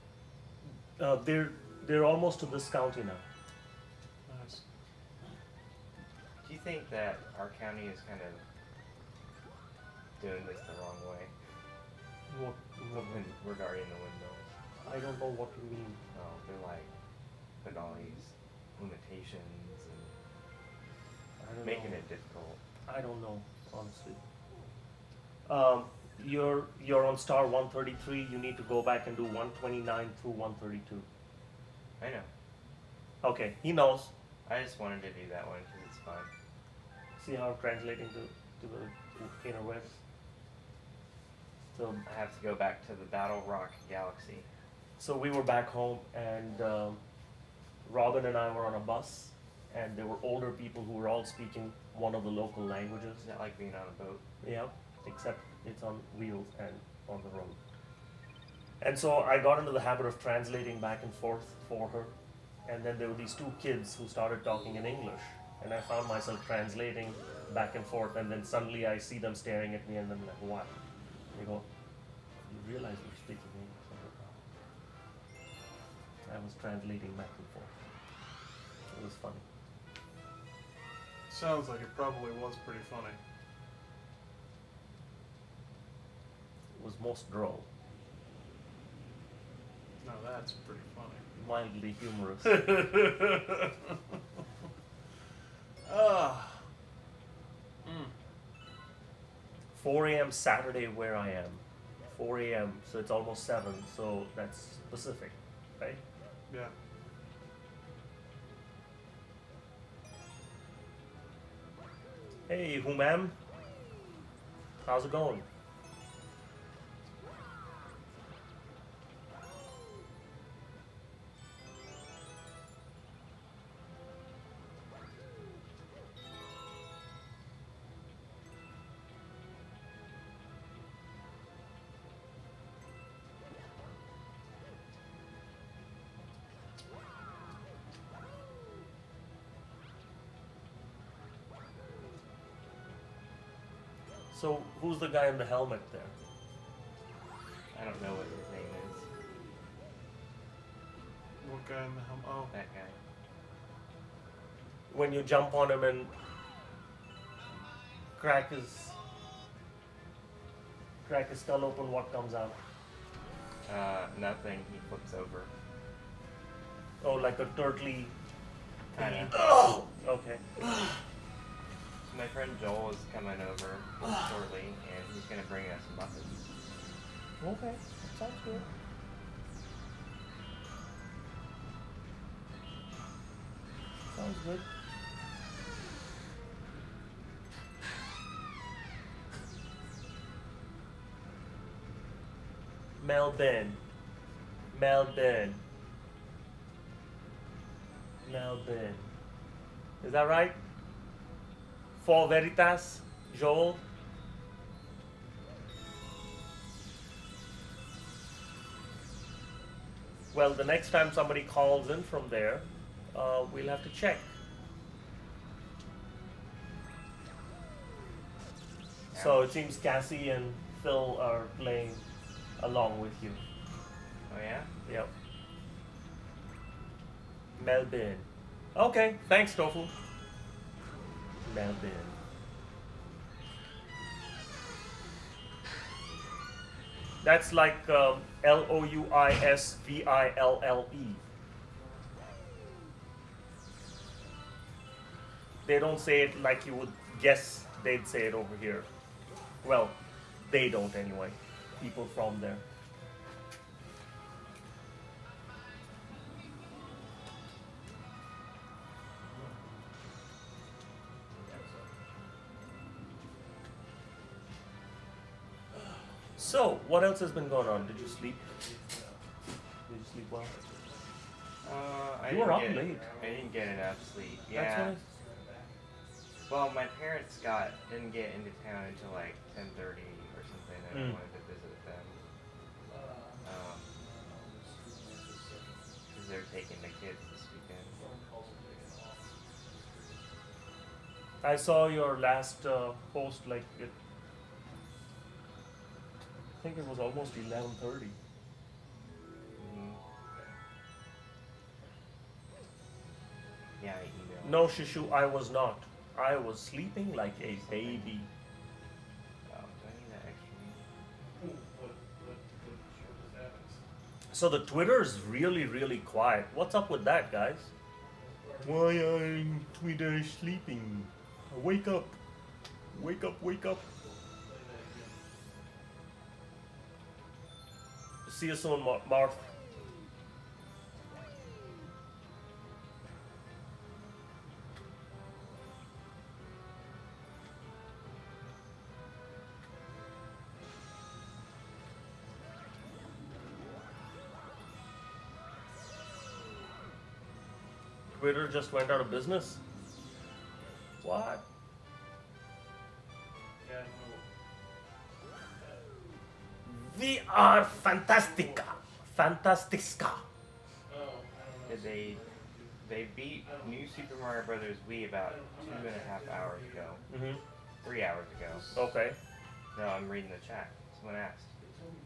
They're almost to this county now. Nice. Do you think that our county is kind of doing this the wrong way What? regarding the windmills? I don't know what you mean. Oh, they're like putting all these limitations I and don't making know. it difficult. I don't know, honestly. You're on star 133. You need to go back and do 129 through 132. I know. Okay, he knows. I just wanted to do that one because it's fun. See how I'm translating to the inner west. So I have to go back to the Battle Rock Galaxy. So we were back home, and Robin and I were on a bus, and there were older people who were all speaking one of the local languages. Is that like being on a boat? Yeah, except it's on wheels and on the road. And so I got into the habit of translating back and forth for her, and then there were these two kids who started talking in English, and I found myself translating back and forth, and then suddenly I see them staring at me, and I'm like, what? They go, you realize you're speaking English? I was translating back and forth. It was funny. Sounds like it probably was pretty funny. It was most droll, No, that's pretty funny. mildly humorous. Ah. 4 a.m. Saturday where I am. 4 a.m. So it's almost 7. So that's Pacific, right? Yeah. Hey, Humam. How's it going? So who's the guy in the helmet there? I don't know what his name is. What guy in the helmet? Oh. That guy. When you jump on him and crack his skull open, what comes out? Nothing. He flips over. Oh, like a turtly Kinda. thingy. Okay. My friend Joel is coming over shortly, and he's gonna bring us muffins. Okay. Sounds good. Sounds good. Melbourne. Melbourne. Melbourne. Is that right? For Veritas, Joel? Well, the next time somebody calls in from there, we'll have to check. So it seems Cassie and Phil are playing along with you. Oh yeah? Yep. Melbourne. Okay, thanks, Tofu. Melbourne. That's like Louisville. They don't say it like you would guess they'd say it over here. Well, they don't anyway. People from there. So, what else has been going on? Did you sleep? Did you sleep well? I You were didn't up get, late. I didn't get enough sleep. That's Yeah. nice. Well, my parents didn't get into town until like 10:30 or something, and I wanted to visit them. Because they're taking the kids this weekend. I saw your last post, like it. I think it was almost 11:30. Mhm. Yeah, I emailed. No, Shishu, I was not. I was sleeping like a baby. Oh, do I need that extra? So the Twitter is really, really quiet. What's up with that, guys? Why I'm Twitter sleeping? Wake up! Wake up! Wake up! See you soon, Marth. Twitter just went out of business. What? Yeah, We are Fantastica. Fantastica. no. Oh, I don't know. Did they beat New Super Mario Brothers Wii about 2.5 hours ago. Mm-hmm. 3 hours ago. Okay. No, I'm reading the chat. Someone asked. They told me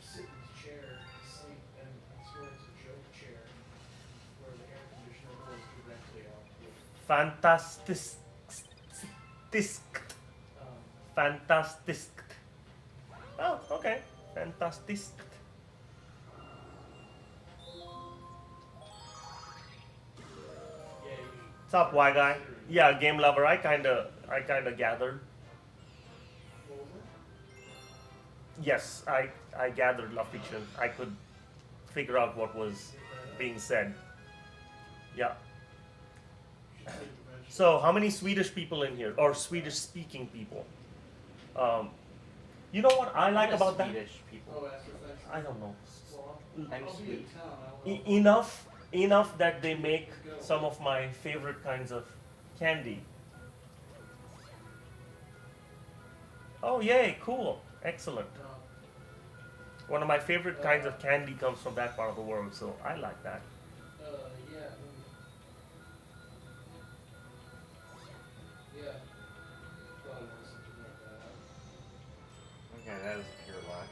to sit in the chair, sleep, and I swear it's a joke chair where the air conditioner goes directly out. Fantastisk. Fantastisk. Oh, okay. Fantastisk. Yeah, you What's up, Y guy? Yeah, game lover. I kinda gathered. what was it? Yes, I gathered Love Fiction. I could figure out what was being said. Yeah. So, how many Swedish people in here, or Swedish-speaking people? You know what I like about that? Swedish people. Oh, after effects. I don't know. Well, I'm I'll be in sweet. town. I don't know. Enough that they make some of my favorite kinds of candy. Oh, yay! Cool, excellent. One of my favorite kinds of candy comes from that part of the world, so I like that. Yeah. Yeah. Probably want something like that. Okay, that is pure luck.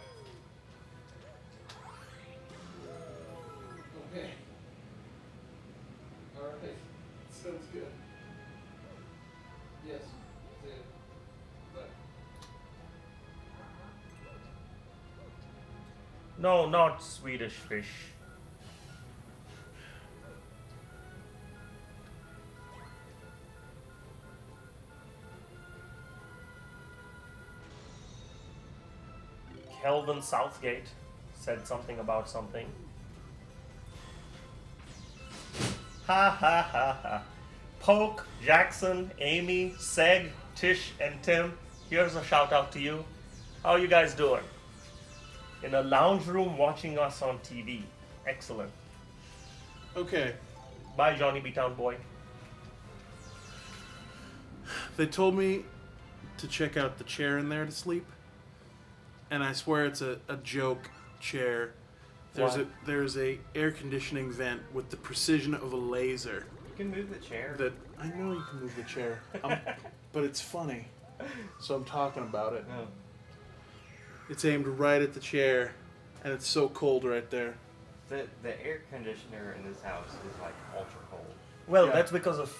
Okay. Alright. Sounds good. Yes. See it. But No, not Swedish fish. Kelvin Southgate said something about something. Ha ha ha ha. Poke, Jackson, Amy, Seg, Tish, and Tim, here's a shout out to you. How you guys doing? In a lounge room watching us on TV. Excellent. okay. Bye, Johnny B. Town boy. They told me to check out the chair in there to sleep, and I swear it's a joke chair. Why? There's a air conditioning vent with the precision of a laser. You can move the chair. That I know you can move the chair, but it's funny, so I'm talking about it. No. It's aimed right at the chair, and it's so cold right there. The air conditioner in this house is like ultra cold. Well, Yeah. that's because of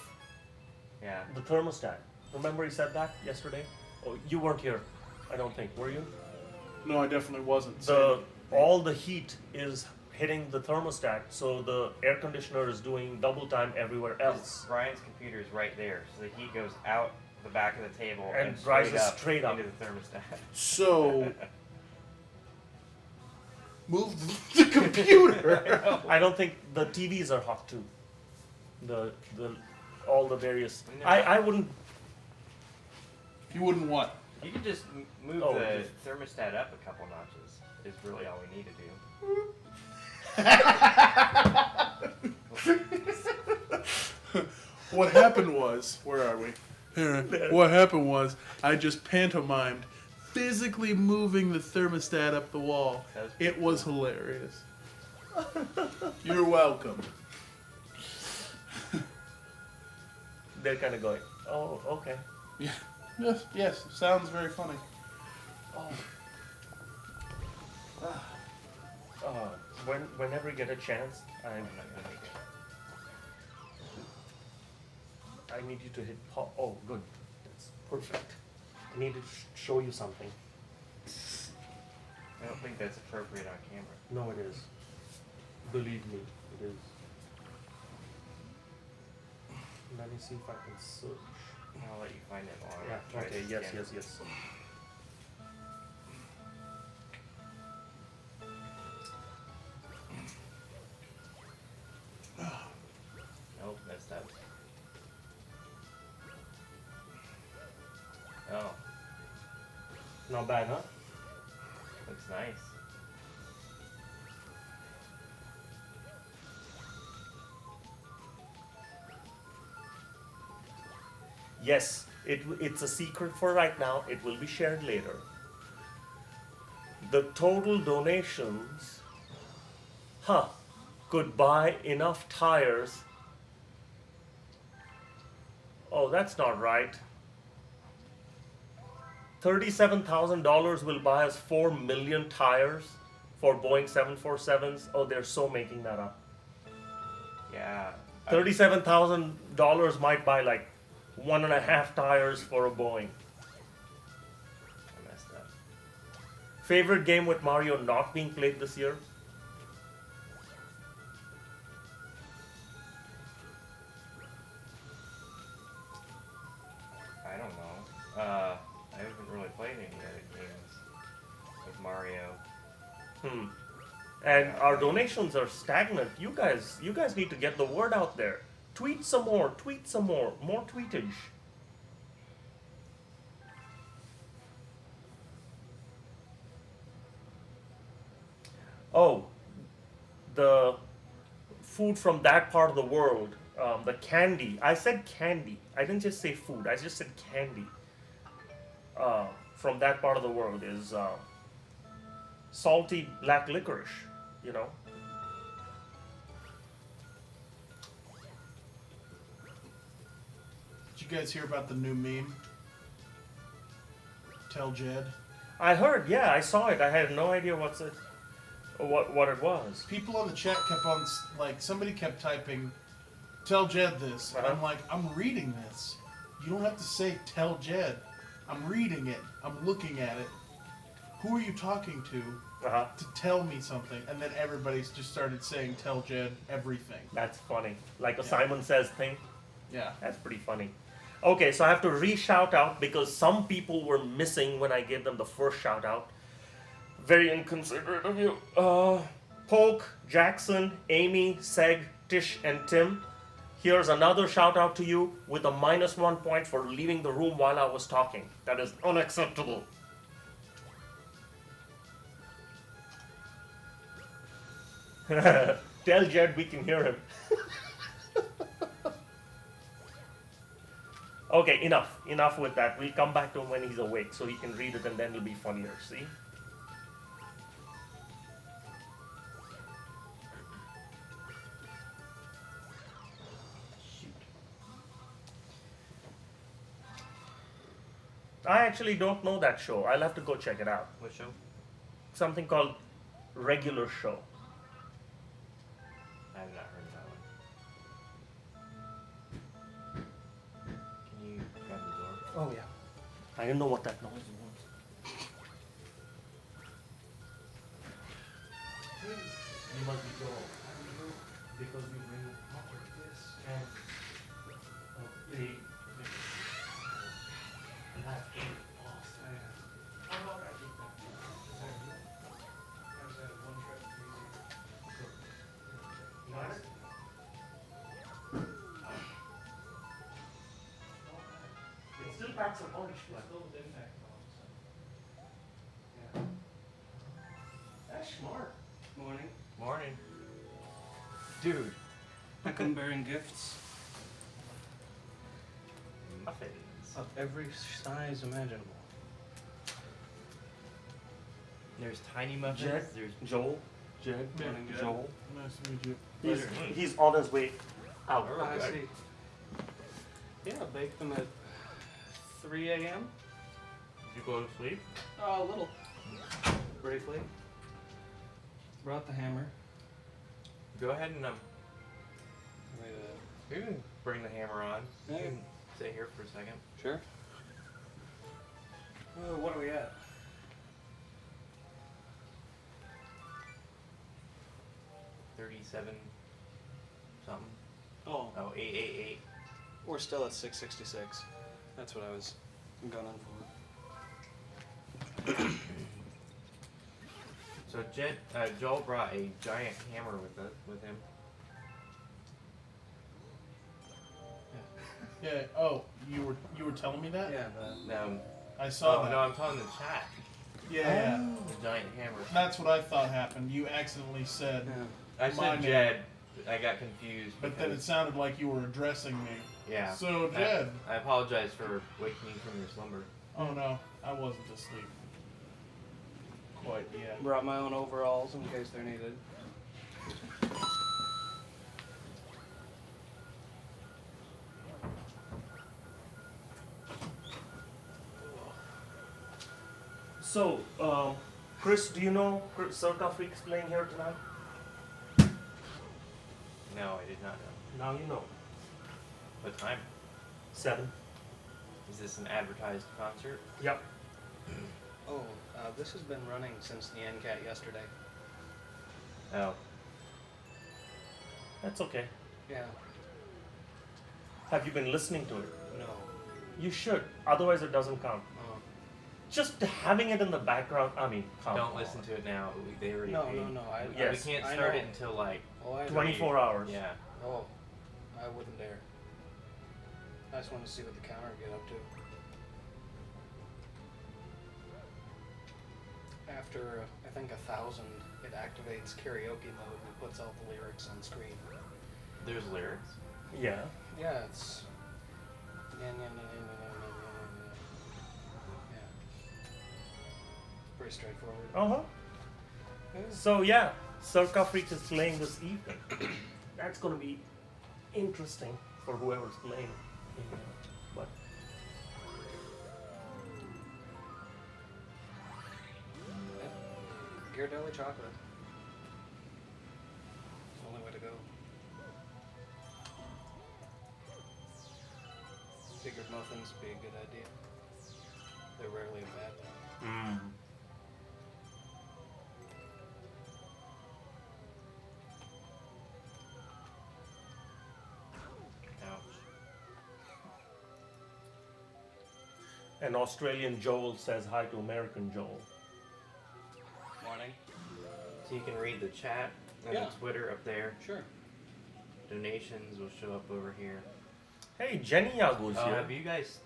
Yeah. the thermostat. Remember he said that yesterday? Oh, you weren't here, I don't think. Were you? No, I definitely wasn't. All the heat is hitting the thermostat, so the air conditioner is doing double time everywhere else. Brian's computer is right there, so the heat goes out the back of the table And and rises straight up. into the thermostat. So move the computer. I don't think the TVs are hot too. The all the various. No. I wouldn't. You wouldn't what? You can just move Oh, the just- thermostat up a couple notches. Is really all we need to do. What happened was, where are we? Here. What happened was, I just pantomimed physically moving the thermostat up the wall. That was It was hilarious. You're welcome. They're kind of going. Oh, okay. Yes, yes, sounds very funny. Whenever you get a chance, I'm not gonna make it. I need you to hit pause. Oh, good. That's perfect. I need to show you something. I don't think that's appropriate on camera. No, it is. Believe me, it is. Let me see if I can search. I'll let you find it while I Yeah, try okay, to yes, scan it. yes. Nope, messed up. Oh, Not bad, huh? looks nice. Yes, it's a secret for right now. It will be shared later. The total donations, could buy enough tires. Oh, that's not right. $37,000 will buy us 4 million tires for Boeing 747s. Oh, they're so making that up. Yeah. $37,000 might buy like 1.5 tires for a Boeing. I messed up. Favorite game with Mario not being played this year? I don't know. I haven't really played any other games with Mario. And our donations are stagnant. You guys need to get the word out there. Tweet some more, more tweetage. Oh, the food from that part of the world, the candy. I said candy. I didn't just say food. I just said candy. From that part of the world is salty black licorice. You know. Did you guys hear about the new meme? Tell Jed. I heard. Yeah, I saw it. I had no idea what it was. People on the chat kept on like somebody kept typing, "Tell Jed this," and I'm like, I'm reading this. You don't have to say "Tell Jed." I'm reading it. I'm looking at it. Who are you talking to tell me something? And then everybody's just started saying "Tell Jed" everything. That's funny. Like a Simon Says thing. Yeah. That's pretty funny. Okay, so I have to re-shout out because some people were missing when I gave them the first shout out. Very inconsiderate of you. Polk, Jackson, Amy, Seg, Tish, and Tim. Here's another shout out to you with a -1 point for leaving the room while I was talking. That is unacceptable. Tell Jed we can hear him. Okay, enough with that. We'll come back to him when he's awake so he can read it and then it'll be funnier, see? I actually don't know that show. I'll have to go check it out. What show? Something called Regular Show. I have not heard of that one. Can you grab the door? Oh yeah. I didn't know what that noise was. You must be dull. Because you bring a pot like this and the it still packs a punch. That's smart. Morning. Morning. Dude. I come bearing gifts Muffins. of every size imaginable. There's tiny muffins. Jed? There's Joel? Jed? Morning, Jed. Joel? Nice to meet you. He's on his way out. I see. Yeah, baked them at 3 a.m. Did you go to sleep? A little. Briefly. Brought the hammer. Go ahead and Wait, you can bring the hammer on. You Yeah. can sit here for a second. sure. What are we at? $37 something. Oh, Oh, 888. we're still at 666. That's what I was gunning for. So Joel brought a giant hammer with him. Yeah. Oh, you were telling me that? Yeah, No, I saw oh that. no, I'm telling the chat. Yeah. The giant hammer. That's what I thought happened. You accidentally said, yeah. I My said name. Jed. I got confused. but then it because- sounded like you were addressing me. Yeah. So, Jed. I apologize for waking you from your slumber. Oh no, I wasn't asleep quite yet. Brought my own overalls in case they're needed. So, Chris, do you know Circa Freaks playing here tonight? No, I did not know. Now you know. What time? 7. Is this an advertised concert? Yep. Oh, this has been running since the NCAT yesterday. Oh. That's okay. Yeah. Have you been listening to it? No. You should. Otherwise, it doesn't count. Oh. Just having it in the background. I mean, come Don't on. listen to it now. They already No, paid. no, no. Yes. We can't I start know. it until like Oh, I know. 24 hours. yeah. Oh, I wouldn't dare. I just want to see what the counter get up to. After, I think, 1,000, it activates karaoke mode and puts all the lyrics on screen. There's lyrics. Yeah. Yeah, it's... Yeah. Pretty straightforward. Uh-huh. So yeah, Circa Freaks is playing this evening. That's gonna be interesting for whoever's playing. But Ghirardelli chocolate. It's the only way to go. Figured muffins would be a good idea. They're rarely a bad thing. Ouch. an Australian Joel says hi to American Joel. Morning. So you can read the chat and Yeah. the Twitter up there. Sure. Donations will show up over here. Hey, Jenny Yagu's Oh, here. have you guys?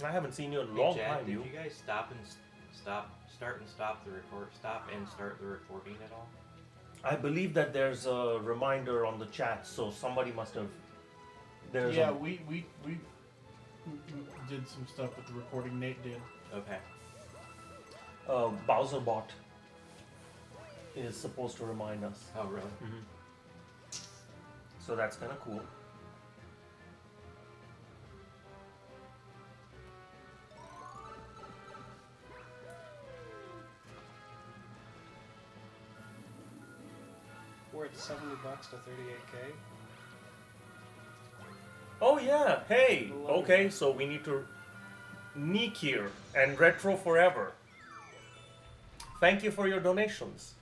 I haven't seen you in a Hey, long Chad, time. did You. you guys start and stop the record? Stop and start the recording at all? I believe that there's a reminder on the chat, so somebody must have. There's Yeah, a, we did some stuff with the recording. Nate did. Okay. Bowser Bot is supposed to remind us. Oh, really? So that's kind of cool. We're at $70 to 38K. Oh yeah, hey. Wonderful. Okay, so we need to Nick here and Retro Forever. Thank you for your donations.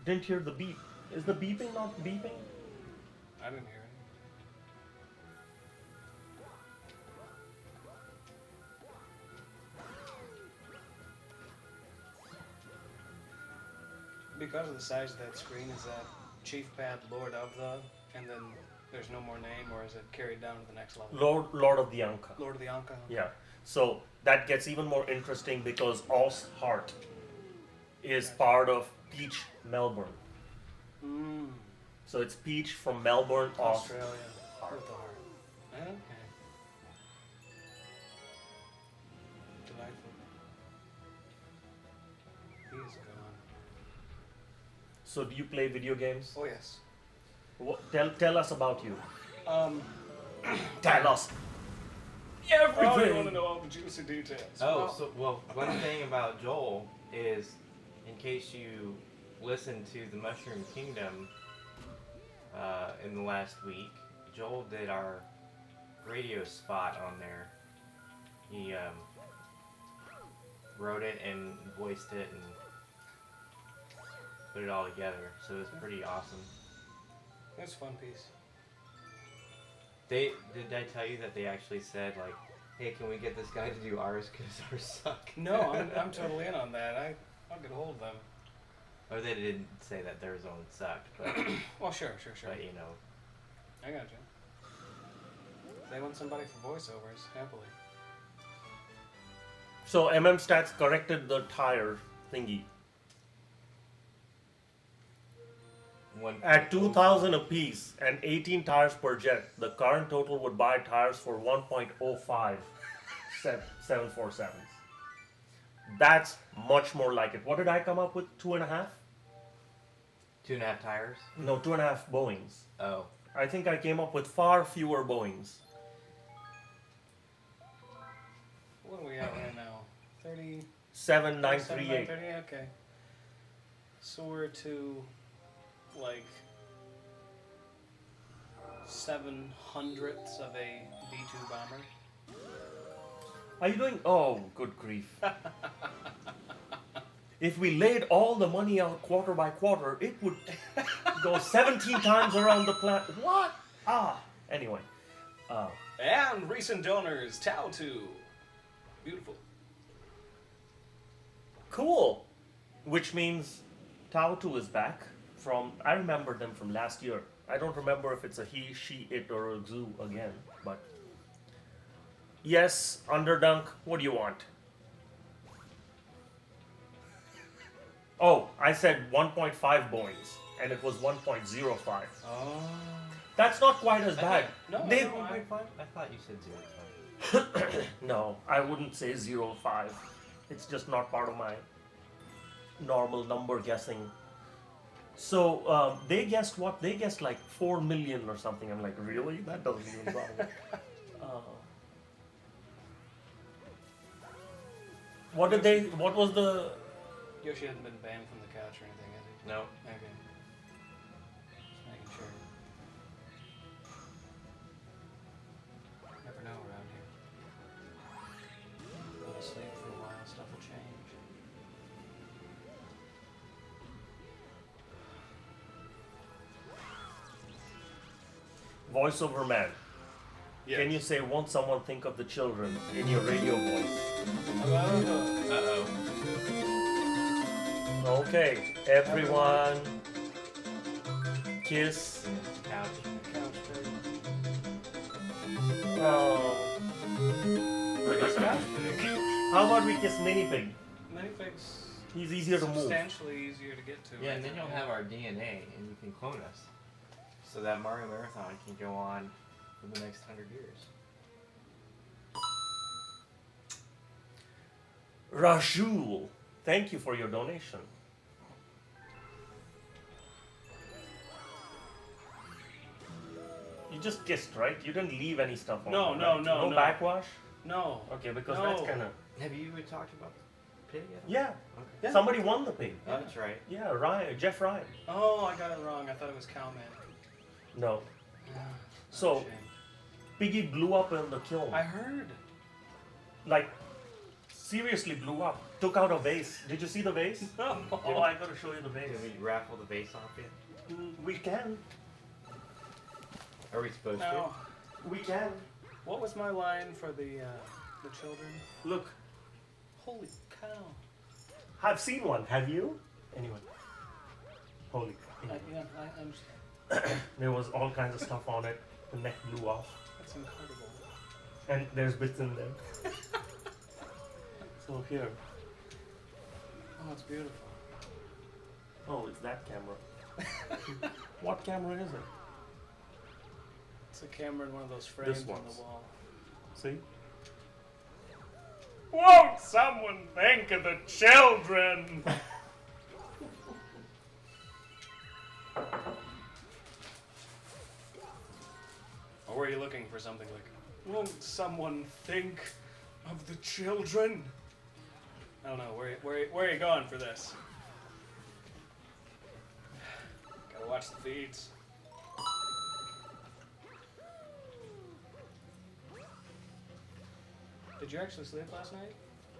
Didn't hear the beep. Is the beeping not beeping? I didn't hear it. Because of the size of that screen, is that Chief Pad Lord of the, and then there's no more name, or is it carried down to the next level? Lord of the Anka. Lord of the Anka. Yeah. So that gets even more interesting because Oz Heart is part of Peach Melbourne. Mm. So it's Peach from Melbourne, Oz. Australia. With the heart. Okay. Delightful. He is gone. So do you play video games? Oh yes. Tell us about you. Tell us. Oh, you want to know all the juicy details? Well, one thing about Joel is, in case you listened to the Mushroom Kingdom in the last week, Joel did our radio spot on there. He wrote it and voiced it and put it all together, so it was pretty awesome. It's a fun piece. Did I tell you that they actually said, like, hey, can we get this guy to do ours because ours suck? No, I'm totally in on that. I'll get a hold of them. Or they didn't say that theirs own sucked, but, Well, sure. but you know. I got you. They want somebody for voiceovers, happily. So MM-Stats corrected the tire thingy. one. At 2,000 apiece and 18 tires per jet, the current total would buy tires for 1.05 747s. That's much more like it. What did I come up with? 2.5? 2.5 tires. No, 2.5 Boeings. Oh, I think I came up with far fewer Boeings. What are we at right now? 30. 7938. 30, okay. So we're to like 7/100ths of a B-2 bomber. Are you doing? Oh, good grief. If we laid all the money out quarter by quarter, it would go 17 times around the planet. What? Anyway. And recent donors, Tau2. Beautiful. Cool. Which means Tau2 is back from, I remember them from last year. I don't remember if it's a he, she, it, or a zoo again, but. Yes, Underdunk, what do you want? Oh, I said 1.5 Boeings, and it was 1.05. Oh. That's not quite as bad. No, They- no, I, I thought you said 0.5. No, I wouldn't say 0.5. It's just not part of my normal number guessing. So they guessed what? They guessed like 4 million or something. I'm like, really? That doesn't even sound. What did they? What was the? Yoshi hasn't been banned from the couch or anything, has he? No. Okay. Just making sure. Never know around here. Go to sleep for a while, stuff will change. Voiceover man. Yes. Can you say, "Won't someone think of the children" in your radio voice? Uh-oh. Okay, everyone, kiss. Couch. Couch turd. Oh. How about we kiss Mini Pig? Minifigs He's easier to move. substantially easier to get to. Yeah, and then you'll have our DNA, and you can clone us. So that Mario Marathon can go on for the next 100 years. Rajul, thank you for your donation. You just kissed, right? You didn't leave any stuff on. No, it, no, right? no, No no. backwash? No. Okay, because No. that's kind of. Have you even talked about the pig yet? Yeah. Okay. Yeah. Somebody won the pig. Oh, that's right. Yeah, Ryan, Jeff Ryan. Oh, I got it wrong. I thought it was Cowman. No. Ah, So- shame. Piggy blew up in the kiln. I heard. Like, seriously blew up. Took out a vase. Did you see the vase? Oh, I gotta show you the vase. Can we raffle the vase off yet? We can. Are we supposed Now, We can. what was my line for the children? Look, Holy cow! I've seen one. Have you? Anyway. Holy cow. I'm. There was all kinds of stuff on it. The neck blew off. That's incredible. And there's bits in there. So here. Oh, it's beautiful. Oh, it's that camera. What camera is it? It's a camera in one of those frames on one's. the wall. See? Won't someone think of the children? Or were you looking for something like, won't someone think of the children? I don't know. Where are you going for this? Gotta watch the feeds. Did you actually sleep last night?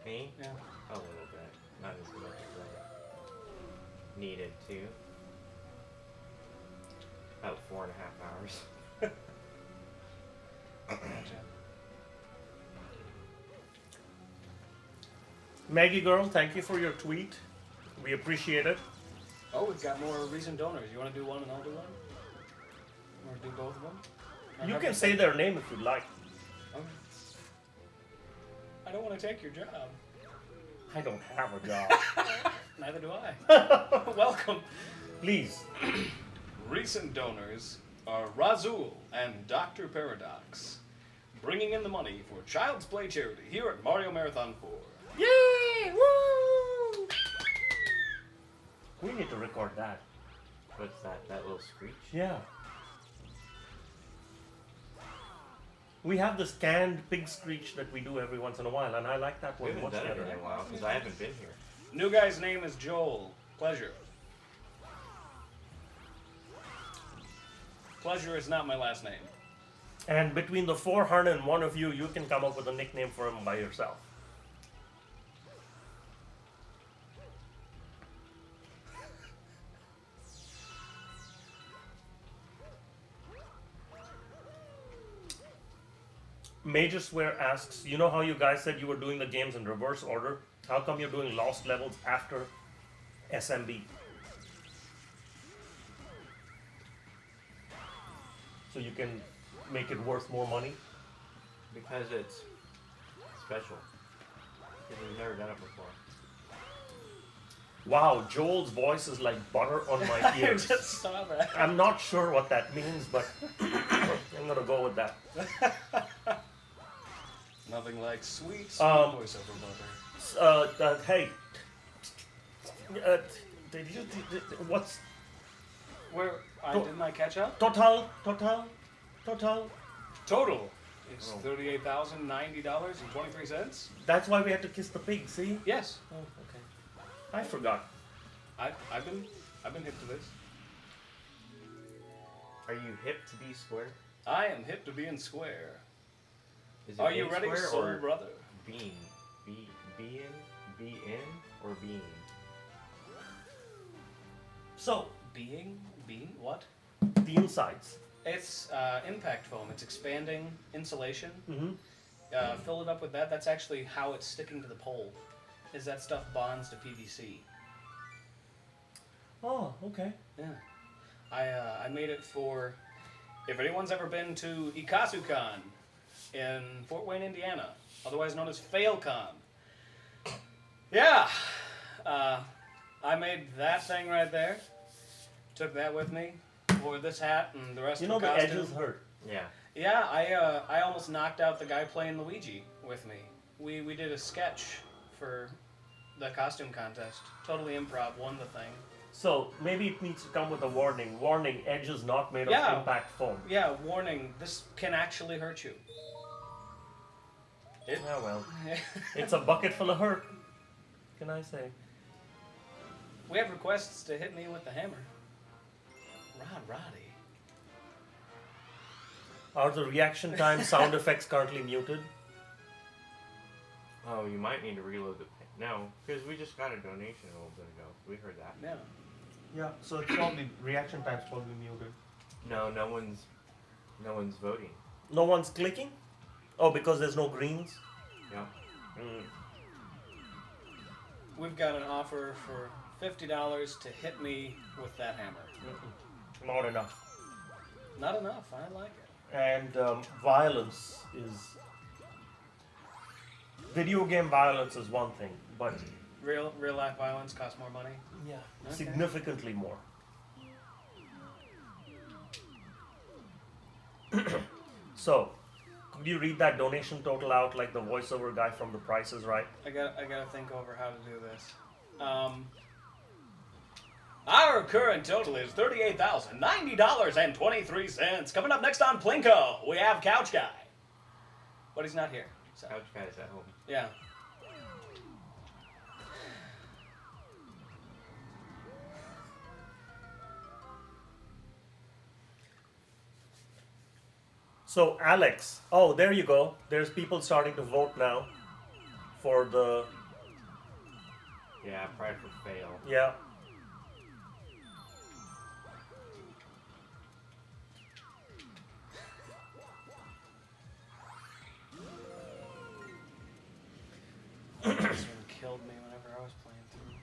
Me? Yeah. A little bit. Not as much as I needed to. About 4.5 hours. Gotcha. Maggie girl, thank you for your tweet. We appreciate it. Oh, we've got more recent donors. You want to do one and I'll do one? Or do both of them? Or You have can them say take- their name if you'd like. Okay. I don't want to take your job. I don't have a job. Neither do I. Welcome. Please. recent donors are Razul and Dr. Paradox, bringing in the money for Child's Play charity here at Mario Marathon 4. Yay! Woo! We need to record that. What's that? That little screech? Yeah. We have this canned pig screech that we do every once in a while, and I like that We one haven't much done it better. in a while because I haven't been here. New guy's name is Joel. Pleasure. Pleasure is not my last name. And between the 401 of you, you can come up with a nickname for him by yourself. Major Swear asks, you know how you guys said you were doing the games in reverse order? How come you're doing Lost Levels after SMB? So you can make it worth more money? Because it's special. Because we've never done it before. Wow, Joel's voice is like butter on my I ears. just saw that. I'm not sure what that means, but I'm gonna go with that. Nothing like sweet, sweet Um, voiceover butter. Hey, what's Where didn't I catch up? total? Total is Oh. $38,090.23. That's why we had to kiss the pig. See? Yes, Oh, okay. I forgot. I've been hip to this. Are you hip to be square? I am hip to being square. Is it Are you in ready, square soul or brother? bean? Be in or being? So Being what? the insides. It's impact foam. It's expanding insulation. Mm-hmm. Fill it up with that. That's actually how it's sticking to the pole. Is that stuff bonds to PVC? Oh, okay. Yeah. I made it for. If anyone's ever been to IkasuCon in Fort Wayne, Indiana, otherwise known as FailCon. Yeah. I made that thing right there. Took that with me. Wore this hat and the rest You of know the the costume. edges hurt. Yeah. Yeah, I almost knocked out the guy playing Luigi with me. We did a sketch for the costume contest. Totally improv, won the thing. So maybe it needs to come with a warning. Warning: edge is not made of Yeah. impact foam. Yeah, warning, this can actually hurt you. It, Oh well, it's a bucket full of hurt. Can I say? we have requests to hit me with the hammer. Roddy. Are the reaction time sound effects currently muted? Oh, you might need to reload the. No, because we just got a donation a little bit ago. We heard that. Yeah. Yeah. So it's probably reaction time's probably muted. No, no one's voting. No one's clicking. Oh, because there's no greens. Yeah. Mm. We've got an offer for $50 to hit me with that hammer. Not enough. Not enough, I like it. And violence is. Video game violence is one thing, but Real life violence costs more money. yeah, Okay. significantly more. So, could you read that donation total out like the voiceover guy from The Price is Right? I gotta think over how to do this. Our current total is $38,090.23. Coming up next on Plinko, we have Couch Guy, but he's not here. So Couch guy's at home. yeah. So, Alex, oh, there you go. There's people starting to vote now for the, Yeah, Pride for Fail. yeah. This one killed me whenever I was playing through.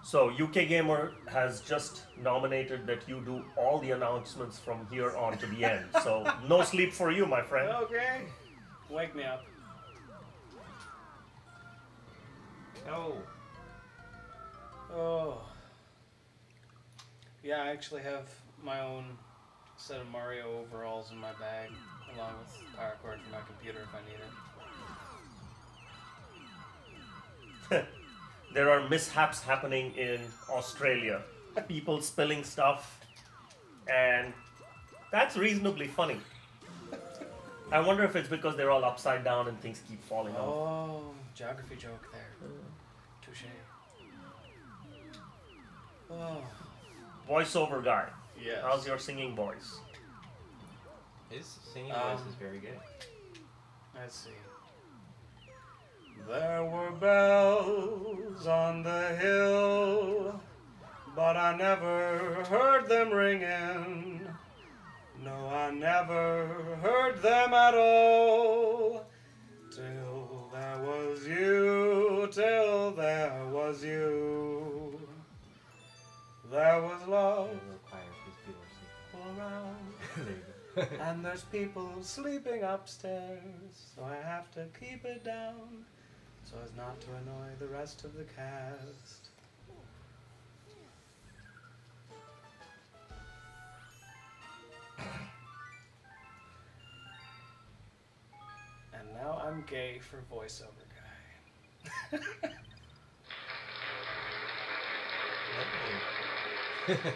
So, UK Gamer has just nominated that you do all the announcements from here on to the end. So, no sleep for you, my friend. Okay. Wake me up. No. Oh. Yeah, I actually have my own set of Mario overalls in my bag, along with power cord for my computer if I need it. There are mishaps happening in Australia. People spilling stuff, and that's reasonably funny. I wonder if it's because they're all upside down and things keep falling off. Oh, geography joke there. Touche. Oh. Voiceover guy, Yes. how's your singing voice? His singing voice is very good. Let's see. There were bells on the hill, but I never heard them ringing. No, I never heard them at all. Till there was you, till there was you. There was love It requires his people to all around. sing. There you go. And there's people sleeping upstairs, so I have to keep it down so as not to annoy the rest of the cast. And now I'm gay for voiceover guy. Lovely.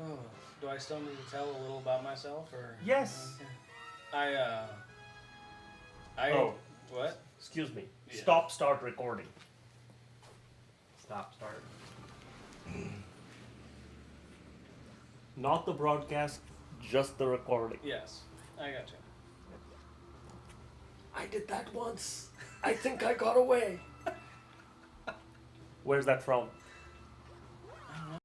Oh, do I still need to tell a little about myself, or? Yes. Okay. Oh. What? Excuse me. Yeah. Stop, start recording. Stop, start. Not the broadcast, just the recording. Yes, I got you. I did that once. I think I got away. Where's that from?